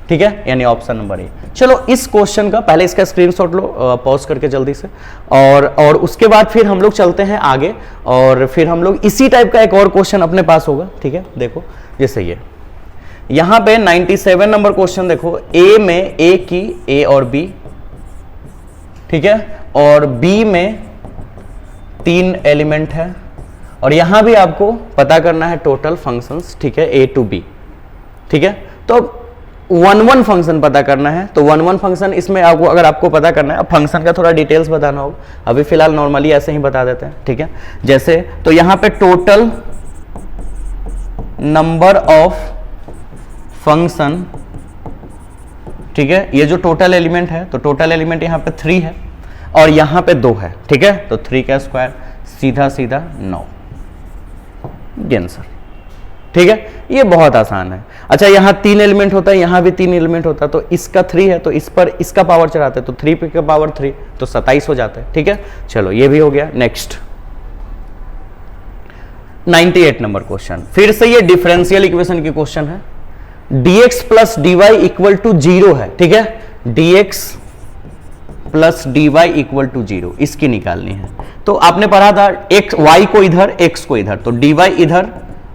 ठीक है, यानी ऑप्शन नंबर ए। चलो इस क्वेश्चन का पहले इसका स्क्रीनशॉट लो, पॉज करके जल्दी से, और उसके बाद फिर हम लोग चलते हैं आगे, और फिर हम लोग इसी टाइप का एक और क्वेश्चन अपने पास होगा, ठीक है। देखो जैसे ये यहां पे 97 नंबर क्वेश्चन देखो, ए में ए की ए और बी, ठीक है, और बी में 3 एलिमेंट है, और यहां भी आपको पता करना है टोटल फंक्शंस, ठीक है, ए टू बी, ठीक है। तो 1 फंक्शन पता करना है, तो 1 फंक्शन इसमें आपको, अगर आपको पता करना है, अब फंक्शन का थोड़ा डिटेल्स बताना होगा, अभी फिलहाल नॉर्मली ऐसे ही बता देते हैं, ठीक है। जैसे तो यहां पे टोटल नंबर ऑफ फंक्शन, ठीक है, ये जो टोटल एलिमेंट है, तो टोटल एलिमेंट यहां पे 3 है और यहां पे 2 है, ठीक है, तो 3 का स्क्वायर सीधा सीधा 9 आंसर, ठीक है। ये बहुत आसान है। अच्छा यहां 3 एलिमेंट होता है, यहां भी 3 एलिमेंट होता है, तो इसका 3 है तो इस पर इसका पावर चढ़ाते हैं, तो 3 पे का पावर 3 तो 27 हो जाता है, ठीक है। चलो ये भी हो गया। नेक्स्ट 98 नंबर क्वेश्चन, फिर से ये डिफरेंशियल इक्वेशन की क्वेश्चन है। dx plus dy equal to 0 है, ठीक है, dx plus dy equal to 0 इसकी निकालनी है। तो आपने पढ़ा था x y को इधर x को इधर, तो dy इधर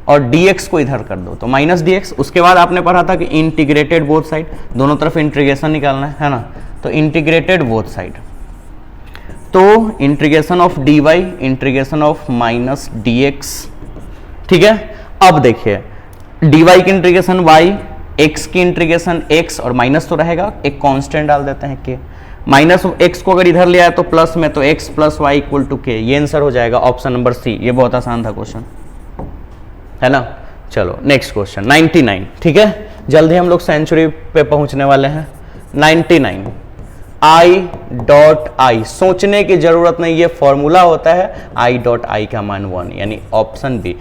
और dx को इधर कर दो तो माइनस dx। उसके बाद आपने पढ़ा था कि इंटीग्रेटेड बोथ साइड, दोनों तरफ इंटीग्रेशन निकालना है ना, तो इंटीग्रेटेड बोथ साइड, तो integration of dy integration of minus dx, ठीक है। अब देखिए dy की इंटीग्रेशन y, x की इंटीग्रेशन x और माइनस तो रहेगा, एक कांस्टेंट डाल देते हैं k, माइनस x को अगर इधर ले आए तो प्लस में, तो x plus y equal to k, ये आंसर हो जाएगा ऑप्शन नंबर सी। ये बहुत आसान था क्वेश्चन, है ना। चलो नेक्स्ट क्वेश्चन 99, ठीक है, जल्दी हम लोग सेंचुरी पे पहुंचने वाले हैं। 99 I.I, सोचने की जरूरत नहीं, ये फॉर्मूला होता है I.I का मान 1, यानी ऑप्शन बी।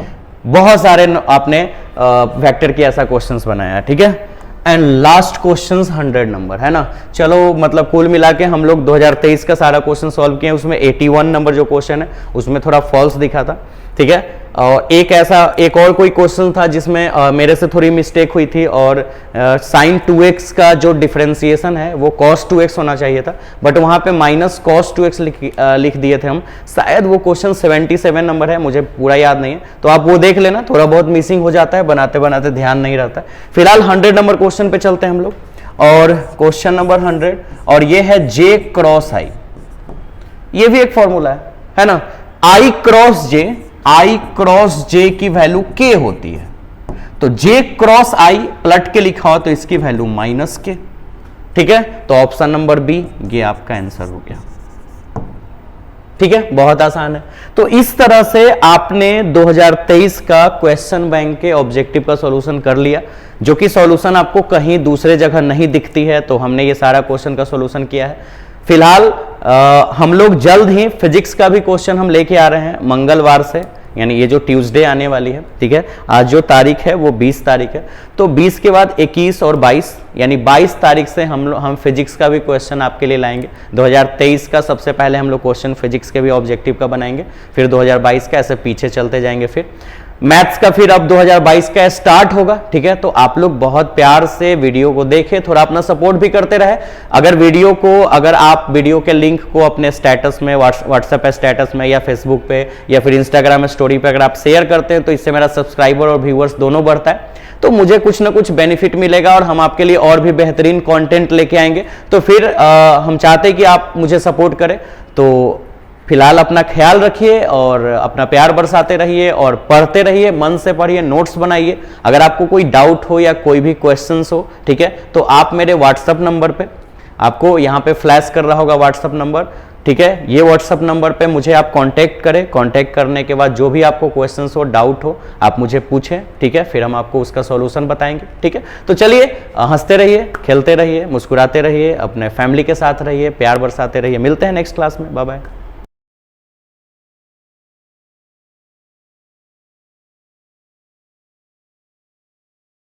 बहुत सारे आपने वेक्टर की ऐसा क्वेश्चंस बनाया, ठीक है। एंड लास्ट क्वेश्चन 100 नंबर, है ना। चलो मतलब कुल मिला के हम लोग 2023 का सारा क्वेश्चन सॉल्व किए, उसमें 81 नंबर जो क्वेश्चन है उसमें थोड़ा फॉल्स दिखा था, ठीक है। और एक और कोई क्वेश्चन था जिसमें मेरे से थोड़ी मिस्टेक हुई थी, और साइन 2x का जो डिफरेंशिएशन है वो cos 2x होना चाहिए था, बट वहां पे माइनस cos 2x लिख दिए थे हम। शायद वो क्वेश्चन 77 नंबर है, मुझे पूरा याद नहीं है, तो आप वो देख लेना, थोड़ा बहुत मिसिंग हो जाता है, बनाते बनाते ध्यान नहीं रहता है। फिलहाल 100 नंबर क्वेश्चन पे चलते हैं हम लोग, और क्वेश्चन नंबर 100, और ये है J क्रॉस I। ये भी एक फॉर्मूला है ना। I क्रॉस J की वैल्यू K होती है, तो J क्रॉस I पलट के लिखा हो तो इसकी वैल्यू माइनस K, ठीक है। तो ऑप्शन नंबर बी ये आपका आंसर हो गया, ठीक है, बहुत आसान है। तो इस तरह से आपने 2023 का क्वेश्चन बैंक के ऑब्जेक्टिव का सॉल्यूशन कर लिया, जो कि सॉल्यूशन आपको कहीं दूसरे जगह नहीं दिखती है, तो हमने ये सारा क्वेश्चन का सॉल्यूशन किया है। फिलहाल हम लोग जल्द ही फिजिक्स का भी क्वेश्चन हम लेके आ रहे हैं मंगलवार से, यानी ये जो ट्यूसडे आने वाली है, ठीक है। आज जो तारीख है वो 20 तारीख है, तो 20 के बाद 21 और 22, यानी 22 तारीख से हम फिजिक्स का भी क्वेश्चन आपके लिए लाएंगे। 2023 का सबसे पहले हम लोग क्वेश्चन फिजिक्स के भी ऑब्जेक्टिव का बनाएंगे, फिर 2022 का, ऐसे पीछे चलते जाएंगे। फिर मैथ्स का फिर अब 2022 का स्टार्ट होगा, ठीक है। तो आप लोग बहुत प्यार से वीडियो को देखें, थोड़ा अपना सपोर्ट भी करते रहे। अगर आप वीडियो के लिंक को अपने स्टेटस में, व्हाट्सएप स्टेटस में, या फेसबुक पे, या फिर इंस्टाग्राम स्टोरी पे अगर आप शेयर करते हैं, तो इससे मेरा सब्सक्राइबर और व्यूअर्स दोनों बढ़ता है, तो मुझे कुछ ना कुछ बेनिफिट मिलेगा, और हम आपके लिए और भी बेहतरीन कंटेंट लेके आएंगे। तो फिर हम चाहते हैं कि आप मुझे सपोर्ट करें। तो फिलहाल अपना ख्याल रखिए और अपना प्यार बरसाते रहिए, और पढ़ते रहिए, मन से पढ़िए, नोट्स बनाइए। अगर आपको कोई डाउट हो या कोई भी क्वेश्चंस हो, ठीक है, तो आप मेरे व्हाट्सएप नंबर पे, आपको यहाँ पे फ्लैश कर रहा होगा व्हाट्सएप नंबर, ठीक है, ये व्हाट्सएप नंबर पे मुझे आप कांटेक्ट करें। कांटेक्ट करने के बाद जो भी आपको क्वेश्चंस हो, डाउट हो, आप मुझे पूछें, ठीक है, फिर हम आपको उसका सॉल्यूशन बताएंगे, ठीक है। तो चलिए, हंसते रहिए, खेलते रहिए, मुस्कुराते रहिए, अपने फैमिली के साथ रहिए, प्यार बरसाते रहिए। मिलते हैं नेक्स्ट क्लास में, बाय बाय।